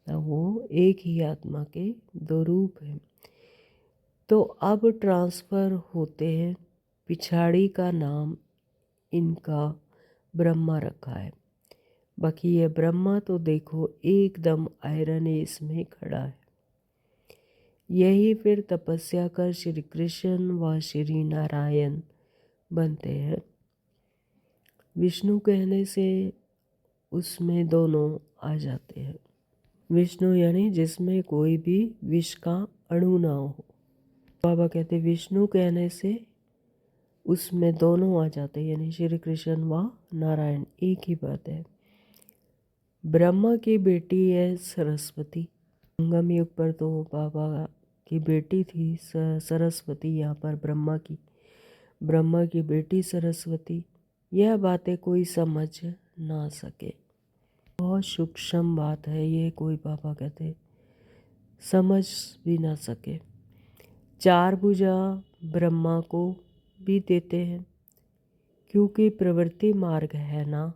वो एक ही आत्मा के दो रूप हैं। तो अब ट्रांसफ़र होते हैं, पिछाड़ी का नाम इनका ब्रह्मा रखा है, बाकी ये ब्रह्मा तो देखो एकदम आयरन एज में खड़ा है। यही फिर तपस्या कर श्री कृष्ण व श्री नारायण बनते हैं। विष्णु कहने से उसमें दोनों आ जाते हैं। विष्णु यानी जिसमें कोई भी विष का अणु ना हो। बाबा कहते विष्णु कहने से उसमें दोनों आ जाते हैं, यानी श्री कृष्ण व नारायण एक ही बात है। ब्रह्मा की बेटी है सरस्वती। संगम युग पर तो बाबा की बेटी थी सरस्वती, यहाँ पर ब्रह्मा की बेटी सरस्वती। यह बातें कोई समझ ना सके, बहुत सूक्ष्म बात है ये, कोई बाबा कहते समझ भी ना सके। चार भुजा ब्रह्मा को भी देते हैं, क्योंकि प्रवृत्ति मार्ग है ना,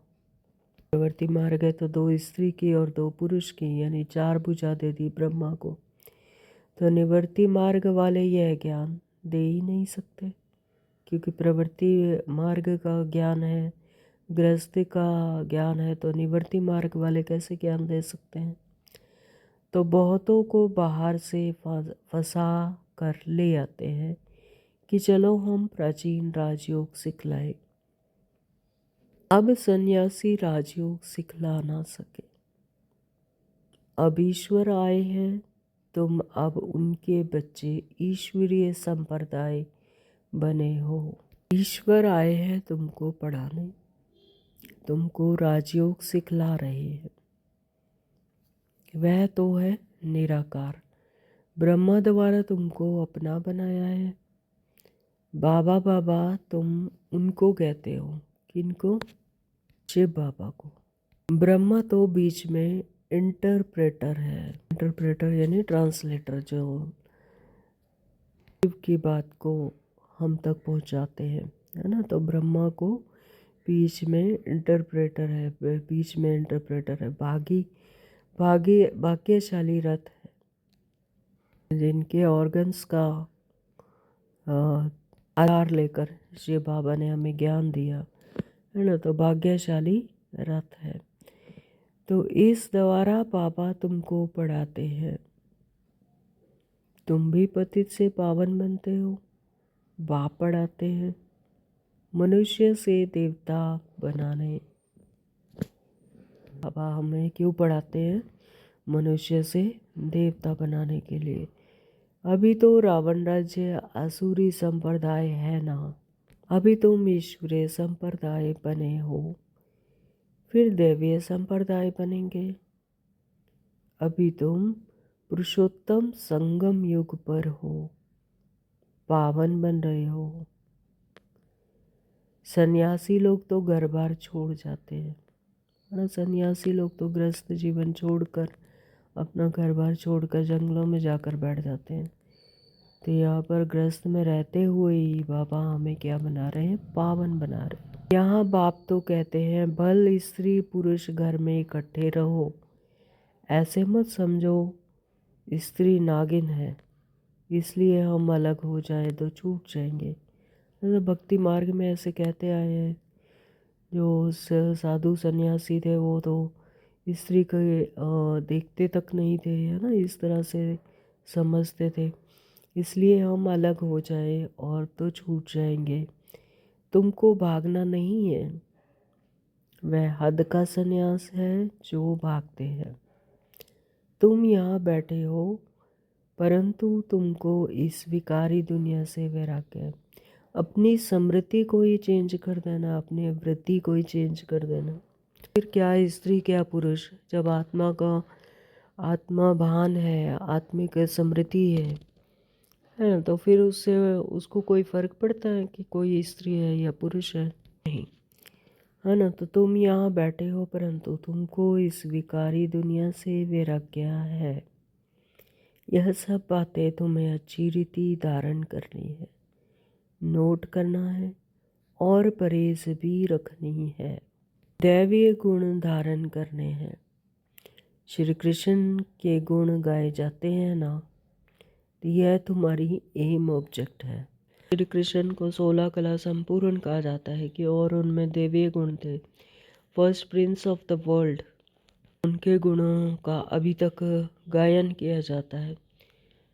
प्रवृत्ति मार्ग है तो दो स्त्री की और दो पुरुष की, यानी चार भुजा दे दी ब्रह्मा को। तो निवृत्ति मार्ग वाले यह ज्ञान दे ही नहीं सकते, क्योंकि प्रवृत्ति मार्ग का ज्ञान है, गृहस्थी का ज्ञान है, तो निवृत्ति मार्ग वाले कैसे ज्ञान दे सकते हैं। तो बहुतों को बाहर से फंसा कर ले आते हैं कि चलो हम प्राचीन राजयोग सिखलाए। अब सन्यासी राजयोग सिखला ना सके। अब ईश्वर आए हैं, तुम अब उनके बच्चे ईश्वरीय संप्रदाय बने हो। ईश्वर आए हैं तुमको पढ़ाने, तुमको राजयोग सिखला रहे हैं, वह तो है निराकार। ब्रह्मा द्वारा तुमको अपना बनाया है। बाबा बाबा तुम उनको कहते हो, किनको? शिव बाबा को। ब्रह्मा तो बीच में इंटरप्रेटर है। इंटरप्रेटर यानी ट्रांसलेटर, जो शिव की बात को हम तक पहुंचाते हैं, है ना। तो ब्रह्मा को बीच में इंटरप्रेटर है, बीच में इंटरप्रेटर है। भाग्यशाली रथ है जिनके ऑर्गन्स का आधार लेकर शिव बाबा ने हमें ज्ञान दिया, है ना। तो भाग्यशाली रथ है। तो इस द्वारा बाबा तुमको पढ़ाते हैं। तुम भी पतित से पावन बनते हो, बाप पढ़ाते हैं मनुष्य से देवता बनाने। बाबा हमें क्यों पढ़ाते हैं? मनुष्य से देवता बनाने के लिए। अभी तो रावण राज्य आसुरी संप्रदाय है ना, अभी तुम ईश्वरीय संप्रदाय बने हो, फिर दैवीय संप्रदाय बनेंगे। अभी तुम पुरुषोत्तम संगम युग पर हो, पावन बन रहे हो। सन्यासी लोग तो घर बार छोड़ जाते हैं, है ना। सन्यासी लोग तो गृहस्थ जीवन छोड़कर, अपना घर बार छोड़कर जंगलों में जाकर बैठ जाते हैं। तो यहाँ पर गृहस्थ में रहते हुए ही बाबा हमें क्या बना रहे हैं? पावन बना रहे हैं। यहाँ बाप तो कहते हैं भल स्त्री पुरुष घर में इकट्ठे रहो, ऐसे मत समझो स्त्री नागिन है इसलिए हम अलग हो जाए तो छूट जाएंगे। तो भक्ति मार्ग में ऐसे कहते आए हैं। जो साधु सन्यासी थे वो तो स्त्री को देखते तक नहीं थे, है ना, इस तरह से समझते थे। इसलिए हम अलग हो जाए और तो छूट जाएंगे। तुमको भागना नहीं है, वह हद का सन्यास है जो भागते हैं। तुम यहाँ बैठे हो परंतु तुमको इस विकारी दुनिया से वैराग्य है। अपनी स्मृति को ही चेंज कर देना, अपनी वृत्ति को ही चेंज कर देना। फिर क्या स्त्री क्या पुरुष, जब आत्मा का आत्मा भान है, आत्मिक स्मृति है ना, तो फिर उससे उसको कोई फर्क पड़ता है कि कोई स्त्री है या पुरुष है? नहीं, है ना। तो तुम यहाँ बैठे हो परंतु तुमको इस विकारी दुनिया से वैराग्य है। यह सब बातें तुम्हें अच्छी रीति धारण करनी है, नोट करना है और परहेज भी रखनी है। दैवीय गुण धारण करने हैं। श्री कृष्ण के गुण गाए जाते हैं ना, तो यह तुम्हारी एम ऑब्जेक्ट है। श्री कृष्ण को 16 कला संपूर्ण कहा जाता है कि और उनमें दैवीय गुण थे। First Prince of the world, उनके गुणों का अभी तक गायन किया जाता है।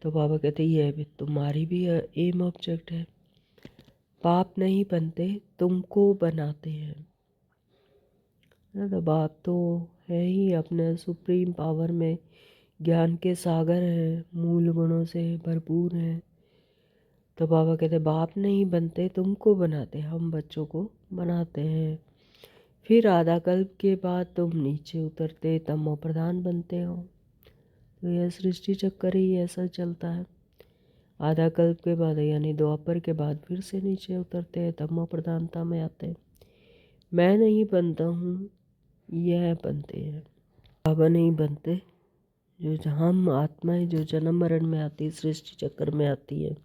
तो बाबा कहते यह भी तुम्हारी भी एम ऑब्जेक्ट है। बाप नहीं बनते, तुमको बनाते हैं। तो बाप तो है ही अपने सुप्रीम पावर में, ज्ञान के सागर है, मूल गुणों से भरपूर है। तो बाबा कहते बाप नहीं बनते, तुमको बनाते, हम बच्चों को बनाते हैं। फिर आधा कल्प के बाद तुम नीचे उतरते तमो प्रधान बनते हो। तो यह सृष्टि चक्कर ही ऐसा चलता है। आधा कल्प के बाद यानी द्वापर के बाद फिर से नीचे उतरते हैं, तमो प्रधानता में आते हैं। मैं नहीं बनता हूँ, यह बनते हैं। बाबा नहीं बनते, जो हम आत्माएं जो जन्म मरण में आती है, सृष्टि चक्कर में आती है,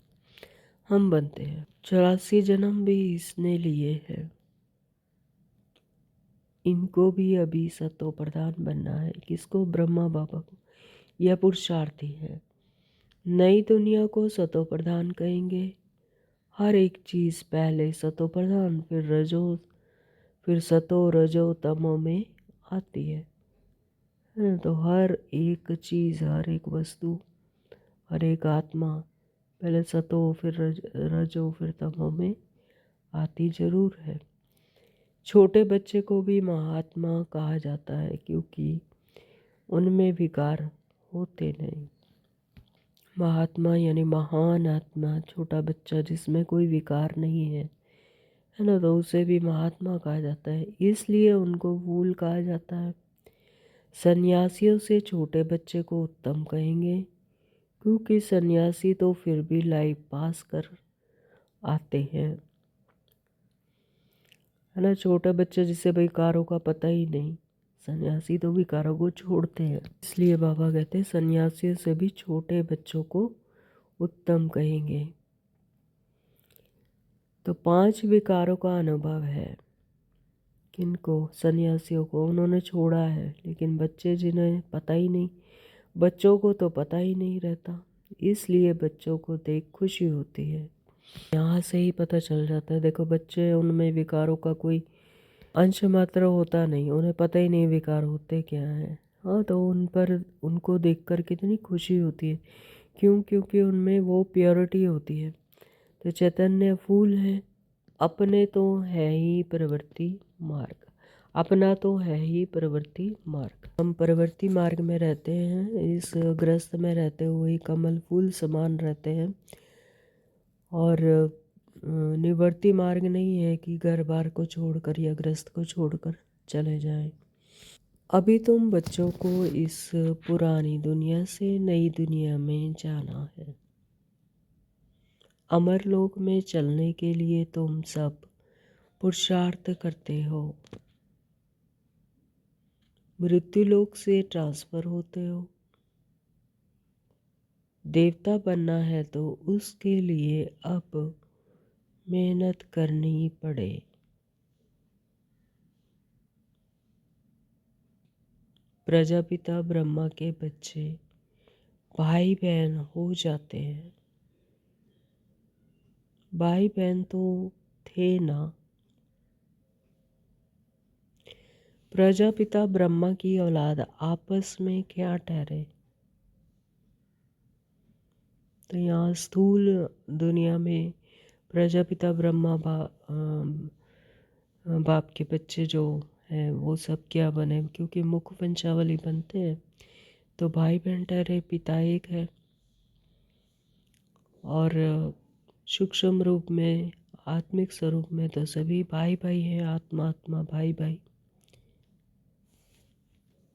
हम बनते हैं। 84 जन्म भी इसने लिए हैं। इनको भी अभी सतो प्रधान बनना है। किसको? ब्रह्मा बाबा को। यह पुरुषार्थी है। नई दुनिया को सतो प्रधान कहेंगे। हर एक चीज़ पहले सतो प्रधान, फिर रजो, फिर सतो रजो तमो में आती है। तो हर एक चीज़, हर एक वस्तु, हर एक आत्मा पहले सतो फिर रजो फिर तमो में आती जरूर है। छोटे बच्चे को भी महात्मा कहा जाता है क्योंकि उनमें विकार होते नहीं। महात्मा यानी महान आत्मा, छोटा बच्चा जिसमें कोई विकार नहीं है ना, तो उसे भी महात्मा कहा जाता है। इसलिए उनको फूल कहा जाता है। सन्यासियों से छोटे बच्चे को उत्तम कहेंगे, क्योंकि सन्यासी तो फिर भी लाइफ पास कर आते हैं, है ना। छोटे बच्चे जिसे विकारों का पता ही नहीं, सन्यासी तो विकारों को छोड़ते हैं। इसलिए बाबा कहते हैं सन्यासियों से भी छोटे बच्चों को उत्तम कहेंगे। तो 5 विकारों का अनुभव है किनको? सन्यासियों को। उन्होंने छोड़ा है, लेकिन बच्चे जिन्हें पता ही नहीं, बच्चों को तो पता ही नहीं रहता, इसलिए बच्चों को देख खुशी होती है। यहाँ से ही पता चल जाता है। देखो बच्चे, उनमें विकारों का कोई अंश मात्र होता नहीं, उन्हें पता ही नहीं विकार होते क्या हैं। हाँ, तो उन पर उनको देखकर कितनी खुशी होती है। क्यों? क्योंकि उनमें वो प्योरिटी होती है। तो चैतन्य फूल है, अपने तो है ही प्रवृत्ति मार्ग, अपना तो है ही प्रवृत्ति मार्ग। हम प्रवृत्ति मार्ग में रहते हैं, इस ग्रस्त में रहते हुए ही कमल फूल समान रहते हैं। और निवृत्ति मार्ग नहीं है कि घर बार को छोड़कर या ग्रस्त को छोड़कर चले जाएं। अभी तुम बच्चों को इस पुरानी दुनिया से नई दुनिया में जाना है। अमरलोक में चलने के लिए तुम सब पुरुषार्थ करते हो। मृत्युलोक से ट्रांसफर होते हो। देवता बनना है तो उसके लिए अब मेहनत करनी पड़े। प्रजापिता ब्रह्मा के बच्चे भाई बहन हो जाते हैं। भाई बहन तो थे ना। प्रजापिता ब्रह्मा की औलाद आपस में क्या ठहरे? तो यहाँ स्थूल दुनिया में प्रजापिता ब्रह्मा बाप के बच्चे जो हैं वो सब क्या बने? क्योंकि मुख वंशावली बनते हैं, तो भाई बहन ठहरे, पिता एक है। और सूक्ष्म रूप में, आत्मिक स्वरूप में तो सभी भाई भाई हैं, आत्मा आत्मा भाई भाई।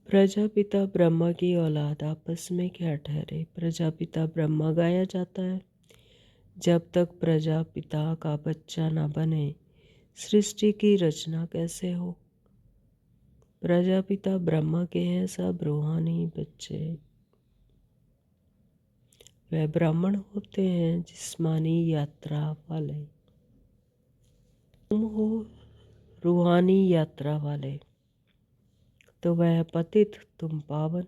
प्रजापिता ब्रह्मा की औलाद आपस में क्या ठहरे? प्रजापिता ब्रह्मा गाया जाता है। जब तक प्रजापिता का बच्चा न बने, सृष्टि की रचना कैसे हो? प्रजापिता ब्रह्मा के हैं सब रूहानी बच्चे। वह ब्राह्मण होते हैं जिस्मानी यात्रा वाले। तुम हो रूहानी यात्रा वाले, तो वह पतित, तुम पावन।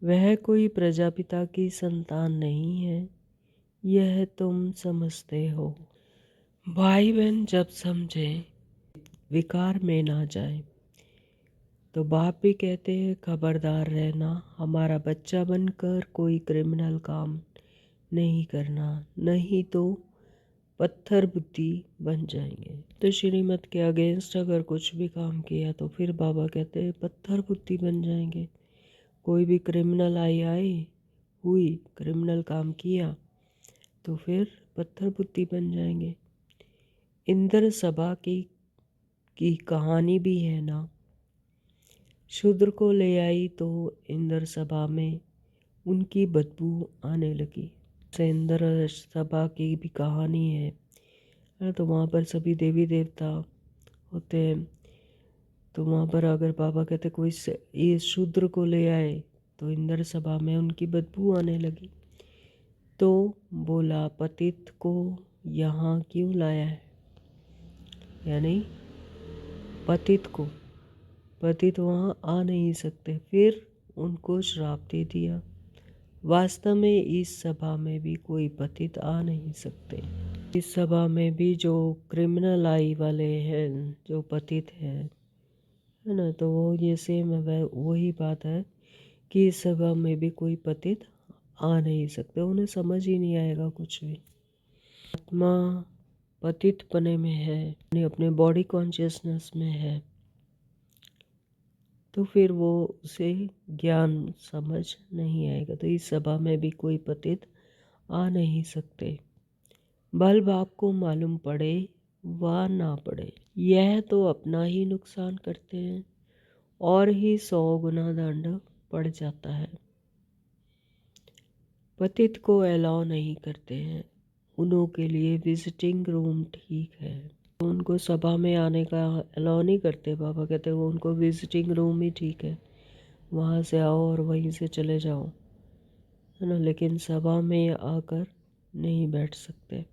वह कोई प्रजापिता की संतान नहीं है, यह तुम समझते हो। भाई बहन जब समझे विकार में ना जाए, तो बाप भी कहते हैं खबरदार रहना, हमारा बच्चा बनकर कोई क्रिमिनल काम नहीं करना, नहीं तो पत्थर बुद्धि बन जाएंगे। तो श्रीमत के अगेंस्ट अगर कुछ भी काम किया तो फिर बाबा कहते हैं पत्थर बुद्धि बन जाएंगे। कोई भी क्रिमिनल आए हुई क्रिमिनल काम किया तो फिर पत्थर बुद्धि बन जाएंगे। इंद्र सभा की कहानी भी है ना। शूद्र को ले आई तो इंद्र सभा में उनकी बदबू आने लगी। से इंद्र सभा की भी कहानी है। तो वहाँ पर सभी देवी देवता होते हैं। तो वहाँ पर अगर बाबा कहते कोई ये शूद्र को ले आए तो इंद्र सभा में उनकी बदबू आने लगी। तो बोला पतित को यहाँ क्यों लाया है? यानी पतित वहाँ आ नहीं सकते। फिर उनको श्राप दे दिया। वास्तव में इस सभा में भी कोई पतित आ नहीं सकते। इस सभा में भी जो क्रिमिनल आई वाले हैं, जो पतित हैं, है ना, तो वो ये सेम है, वही बात है कि इस सभा में भी कोई पतित आ नहीं सकते। उन्हें समझ ही नहीं आएगा कुछ भी। आत्मा पतित पने में है, अपने बॉडी कॉन्शियसनेस में है, तो फिर वो उसे ज्ञान समझ नहीं आएगा। तो इस सभा में भी कोई पतित आ नहीं सकते। बल बाप को मालूम पड़े वा ना पड़े, यह तो अपना ही नुकसान करते हैं और ही 100 गुना दंड पड़ जाता है। पतित को अलाउ नहीं करते हैं, उन्हों के लिए विजिटिंग रूम ठीक है। तो उनको सभा में आने का अलाउ नहीं करते, बाबा कहते वो उनको विजिटिंग रूम ही ठीक है, वहाँ से आओ और वहीं से चले जाओ, है ना, लेकिन सभा में आकर नहीं बैठ सकते।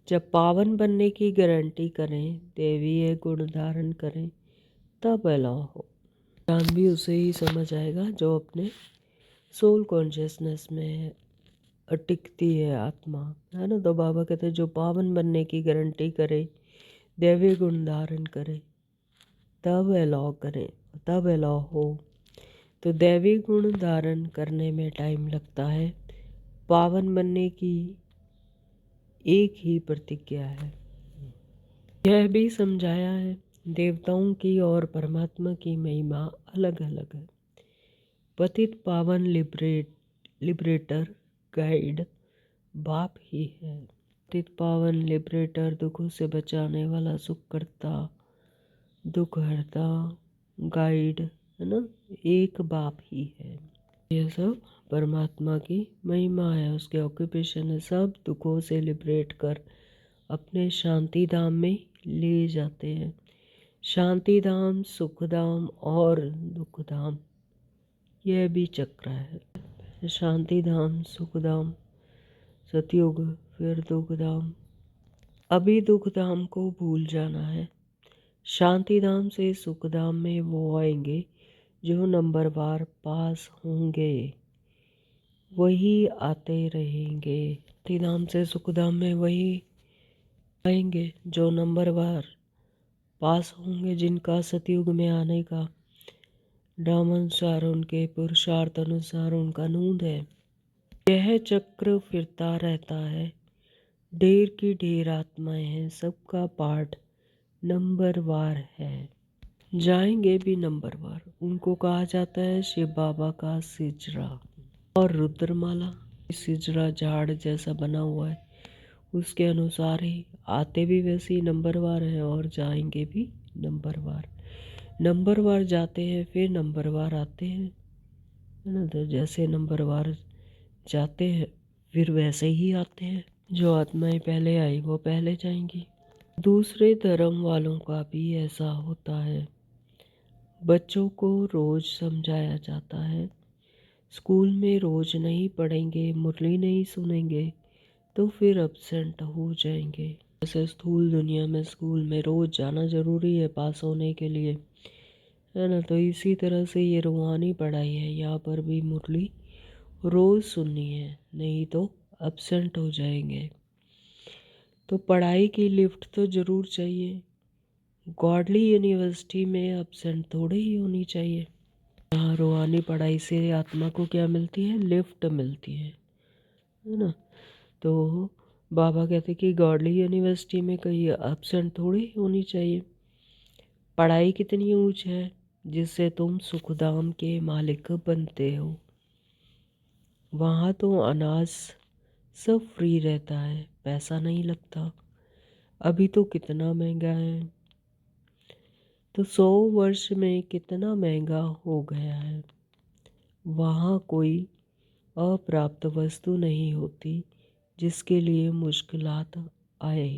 जब पावन बनने की गारंटी करें, दैवीय गुण धारण करें, तब अलाउ हो। ज्ञान भी उसे ही समझ आएगा जो अपने सोल कॉन्शियसनेस में टिकती है आत्मा, है ना। तो बाबा कहते हैं जो पावन बनने की गारंटी करे, दैवीय गुण धारण करे, तब अलाउ करें, तब अलाउ हो। तो दैवी गुण धारण करने में टाइम लगता है, पावन बनने की एक ही प्रतिज्ञा है। यह भी समझाया है देवताओं की और परमात्मा की महिमा अलग अलग है। पतित पावन लिबरेटर गाइड बाप ही है। पतित पावन लिबरेटर दुखों से बचाने वाला, सुख करता, दुख हरता, गाइड, है ना, एक बाप ही है। यह सब परमात्मा की महिमा है, उसके ऑक्यूपेशन है। सब दुखों से लिबरेट कर अपने शांति धाम में ले जाते हैं। शांति धाम, सुख धाम और दुख धाम, यह भी चक्र है। शांति धाम, सुख धाम, सतयुग, फिर दुख धाम। अभी दुख धाम को भूल जाना है। शांति धाम से सुख धाम में वो आएंगे जो नंबरवार पास होंगे, वही आते रहेंगे। शांति धाम से सुख धाम में वही आएंगे जो नंबरवार पास होंगे, जिनका सतयुग में आने का नामानुसार, उनके पुरुषार्थ अनुसार उनका नूंद है। यह चक्र फिरता रहता है। ढेर की ढेर आत्माएं हैं, सबका पार्ट नंबरवार है, जाएंगे भी नंबरवार। उनको कहा जाता है शिव बाबा का सिजरा और रुद्रमाला। सिजरा झाड़ जैसा बना हुआ है, उसके अनुसार ही आते भी वैसे ही नंबरवार हैं और जाएंगे भी नंबरवार। नंबरवार जाते हैं फिर नंबरवार आते हैं, है ना। तो जैसे नंबरवार जाते हैं फिर वैसे ही आते हैं। जो आत्माएं पहले आई वो पहले जाएंगी। दूसरे धर्म वालों का भी ऐसा होता है। बच्चों को रोज समझाया जाता है, स्कूल में रोज नहीं पढ़ेंगे, मुरली नहीं सुनेंगे तो फिर अब्सेंट हो जाएंगे। जैसे स्थूल दुनिया में स्कूल में रोज जाना जरूरी है पास होने के लिए, है ना। तो इसी तरह से ये रूहानी पढ़ाई है, यहाँ पर भी मुरली रोज सुननी है, नहीं तो अब्सेंट हो जाएंगे। तो पढ़ाई की लिफ्ट तो ज़रूर चाहिए। गॉडली यूनिवर्सिटी में अब्सेंट थोड़ी ही होनी चाहिए। यहाँ रूहानी पढ़ाई से आत्मा को क्या मिलती है? लिफ्ट मिलती है ना। तो बाबा कहते कि गॉडली यूनिवर्सिटी में कहीं अब्सेंट थोड़ी होनी चाहिए। पढ़ाई कितनी ऊंच है जिससे तुम सुखधाम के मालिक बनते हो। वहाँ तो अनाज सब फ्री रहता है, पैसा नहीं लगता। अभी तो कितना महंगा है, तो 100 वर्ष में कितना महंगा हो गया है। वहाँ कोई अप्राप्त वस्तु नहीं होती जिसके लिए मुश्किलात आए।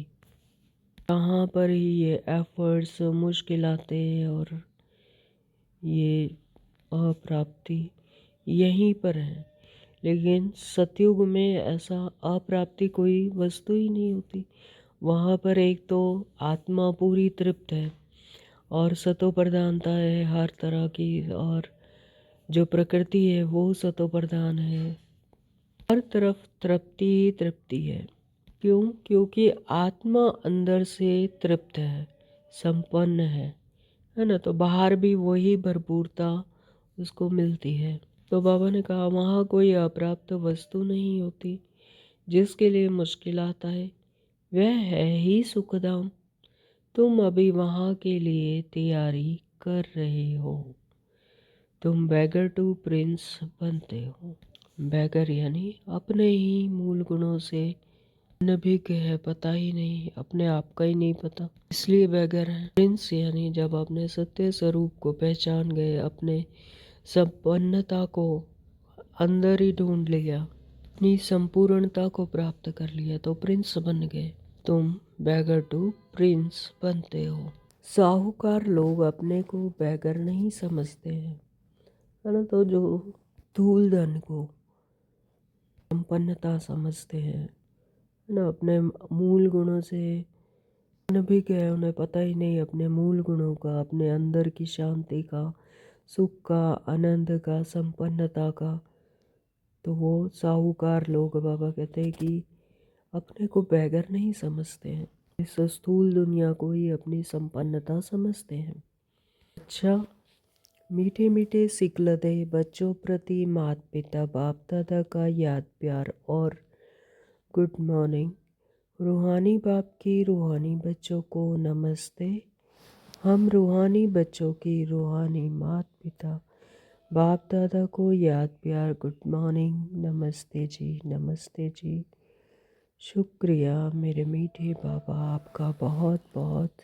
यहाँ पर ही ये एफर्ट्स, मुश्किलातें और ये अप्राप्ति यहीं पर है। लेकिन सतयुग में ऐसा अप्राप्ति कोई वस्तु ही नहीं होती। वहाँ पर एक तो आत्मा पूरी तृप्त है और सतो प्रधानता है हर तरह की, और जो प्रकृति है वो सतो प्रधान है। हर तरफ तृप्ति ही तृप्ति है। क्यों? क्योंकि आत्मा अंदर से तृप्त है, संपन्न है ना। तो बाहर भी वही भरपूरता उसको मिलती है। तो बाबा ने कहा वहाँ कोई अप्राप्त वस्तु नहीं होती जिसके लिए मुश्किलात आए, वह है ही सुखधाम। तुम अभी वहाँ के लिए तैयारी कर रहे हो। तुम बैगर टू प्रिंस बनते हो। बैगर यानी अपने ही मूल गुणों से अनभिज्ञ है, पता ही नहीं, अपने आप का ही नहीं पता, इसलिए बेगर है। प्रिंस यानी जब अपने सत्य स्वरूप को पहचान गए, अपने संपन्नता को अंदर ही ढूंढ लिया, अपनी संपूर्णता को प्राप्त कर लिया, तो प्रिंस बन गए। तुम बैगर टू प्रिंस बनते हो। साहूकार लोग अपने को बैगर नहीं समझते हैं, है ना, तो जो धूल धन को संपन्नता समझते हैं, है ना, अपने मूल गुणों से भी गए, उन्हें पता ही नहीं अपने मूल गुणों का, अपने अंदर की शांति का, सुख का, आनंद का, संपन्नता का। तो वो साहूकार लोग, बाबा कहते हैं कि अपने को बैगर नहीं समझते हैं, इस स्थूल दुनिया को ही अपनी संपन्नता समझते हैं। अच्छा, मीठे मीठे सिकलते बच्चों प्रति माता पिता बाप दादा का याद प्यार और गुड मॉर्निंग। रूहानी बाप की रूहानी बच्चों को नमस्ते। हम रूहानी बच्चों की रूहानी माता पिता बाप दादा को याद प्यार गुड मॉर्निंग, नमस्ते जी, नमस्ते जी। शुक्रिया मेरे मीठे बाबा, आपका बहुत बहुत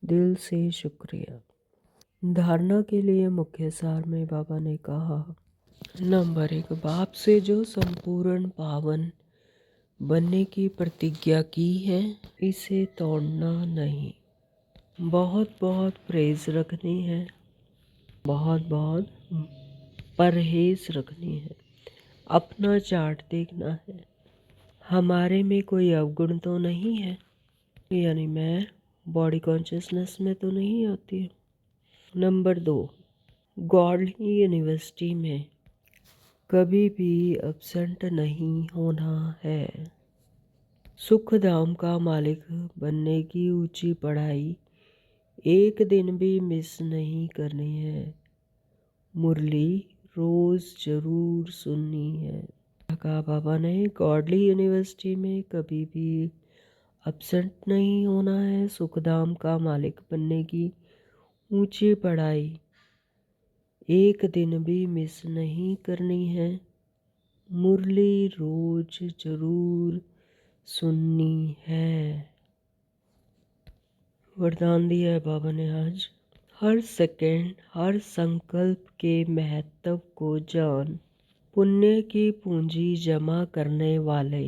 दिल से शुक्रिया। धारणा के लिए मुख्य सार में बाबा ने कहा, नंबर 1, बाप से जो संपूर्ण पावन बनने की प्रतिज्ञा की है, इसे तोड़ना नहीं। बहुत बहुत प्रेज रखनी है, बहुत बहुत परहेज रखनी है, अपना चार्ट देखना है, हमारे में कोई अवगुण तो नहीं है, यानी मैं बॉडी कॉन्शियसनेस में तो नहीं आती। नंबर 2, गॉडली यूनिवर्सिटी में कभी भी एब्सेंट नहीं होना है। सुख धाम का मालिक बनने की ऊंची पढ़ाई एक दिन भी मिस नहीं करनी है। मुरली रोज जरूर सुननी है। कहा बाबा ने, गॉडली यूनिवर्सिटी में कभी भी एब्सेंट नहीं होना है। सुखधाम का मालिक बनने की ऊंची पढ़ाई एक दिन भी मिस नहीं करनी है। मुरली रोज जरूर सुननी है। वरदान दिया है बाबा ने आज। हर सेकंड हर संकल्प के महत्व को जान, पुण्य की पूंजी जमा करने वाले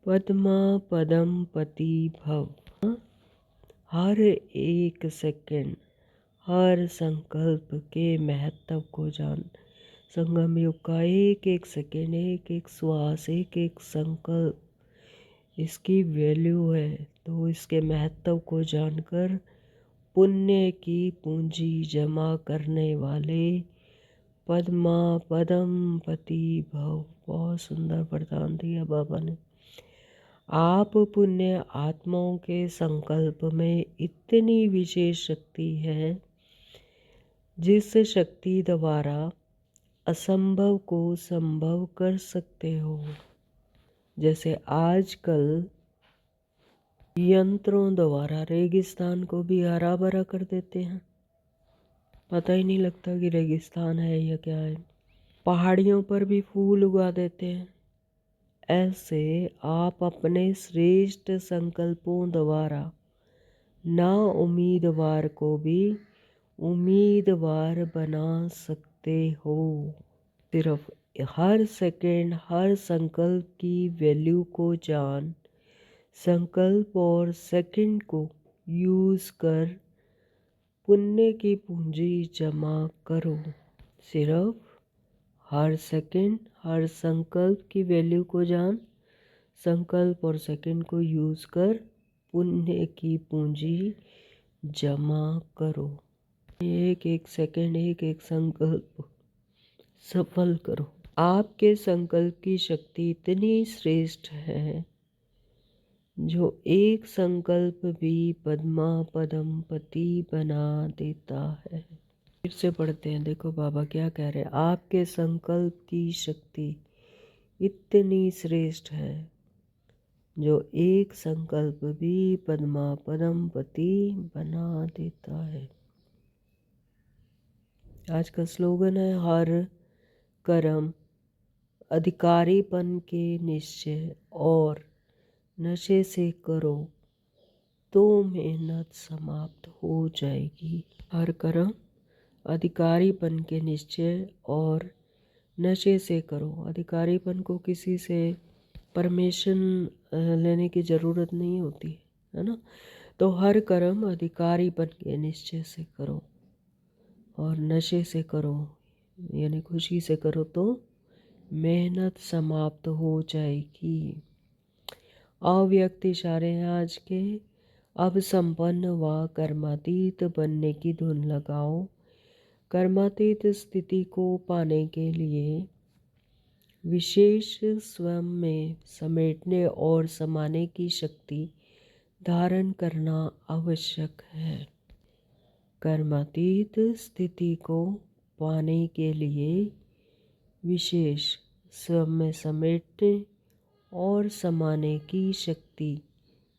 पद्मा पदम पति भव। हर एक सेकंड हर संकल्प के महत्व को जान। संगम युग का एक एक सेकंड, एक एक श्वास, एक एक संकल्प, इसकी वैल्यू है। तो इसके महत्व को जानकर पुण्य की पूंजी जमा करने वाले पद्मा पदम पति भव। बहुत सुंदर वरदान दिया बाबा ने। आप पुण्य आत्माओं के संकल्प में इतनी विशेष शक्ति है, जिस शक्ति द्वारा असंभव को संभव कर सकते हो। जैसे आजकल यंत्रों द्वारा रेगिस्तान को भी हरा भरा कर देते हैं, पता ही नहीं लगता कि रेगिस्तान है या क्या है। पहाड़ियों पर भी फूल उगा देते हैं। ऐसे आप अपने श्रेष्ठ संकल्पों द्वारा ना उम्मीदवार को भी उम्मीदवार बना सकते हो। सिर्फ हर सेकंड हर संकल्प की वैल्यू को जान, संकल्प और सेकंड को यूज कर पुण्य की पूंजी जमा करो। सिर्फ हर सेकंड हर संकल्प की वैल्यू को जान, संकल्प और सेकंड को यूज कर पुण्य की पूंजी जमा करो। एक एक सेकंड, एक एक संकल्प सफल करो। आपके संकल्प की शक्ति इतनी श्रेष्ठ है, जो एक संकल्प भी पद्मा पदम पति बना देता है। फिर से पढ़ते हैं, देखो बाबा क्या कह रहे हैं। आपके संकल्प की शक्ति इतनी श्रेष्ठ है, जो एक संकल्प भी पद्मा पदम पति बना देता है। आज का स्लोगन है, हर कर्म अधिकारीपन के निश्चय और नशे से करो तो मेहनत समाप्त हो जाएगी। हर कर्म अधिकारीपन के निश्चय और नशे से करो। अधिकारीपन को किसी से परमिशन लेने की ज़रूरत नहीं होती है ना। तो हर कर्म अधिकारीपन के निश्चय से करो और नशे से करो यानी खुशी से करो तो मेहनत समाप्त हो जाएगी। अव्यक्त इशारे हैं आज के। अब संपन्न व कर्मातीत बनने की धुन लगाओ। कर्मातीत स्थिति को पाने के लिए विशेष स्वयं में समेटने और समाने की शक्ति धारण करना आवश्यक है। कर्मातीत स्थिति को पाने के लिए विशेष स्वयं में समेटने और समाने की शक्ति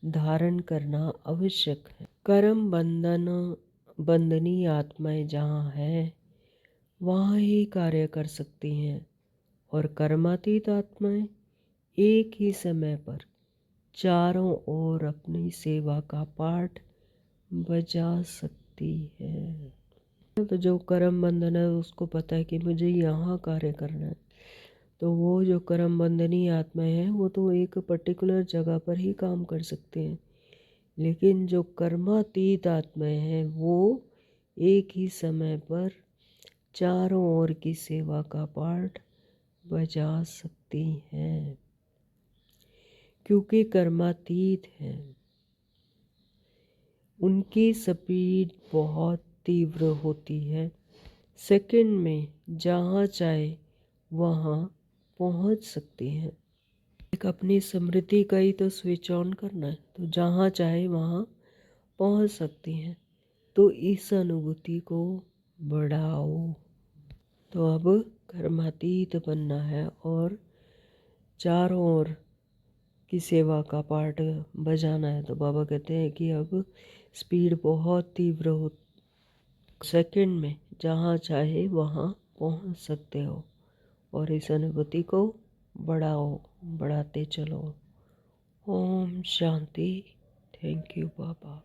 धारण करना आवश्यक है। कर्म बंधनी आत्माएं जहाँ है वहाँ ही कार्य कर सकती हैं और कर्मातीत आत्माएं एक ही समय पर चारों ओर अपनी सेवा का पाठ बजा सकती है। तो जो कर्म बंधन है उसको पता है कि मुझे यहाँ कार्य करना है, तो वो जो कर्म बंधनी आत्माएं हैं वो तो एक पर्टिकुलर जगह पर ही काम कर सकते हैं, लेकिन जो कर्मातीत आत्माएं हैं वो एक ही समय पर चारों ओर की सेवा का पाठ बजा सकती हैं क्योंकि कर्मातीत हैं। उनकी स्पीड बहुत तीव्र होती है। सेकंड में जहाँ चाहे वहाँ पहुँच सकती हैं। एक अपनी स्मृति का ही तो स्विच ऑन करना है, तो जहाँ चाहे वहाँ पहुँच सकती हैं। तो इस अनुभूति को बढ़ाओ। तो अब कर्मातीत बनना है और चारों ओर की सेवा का पाठ बजाना है। तो बाबा कहते हैं कि अब स्पीड बहुत तीव्र हो, सेकंड में जहाँ चाहे वहाँ पहुँच सकते हो और इस अनुभूति को बढ़ाओ, बढ़ाते चलो। ओम शांति। Thank you Baba.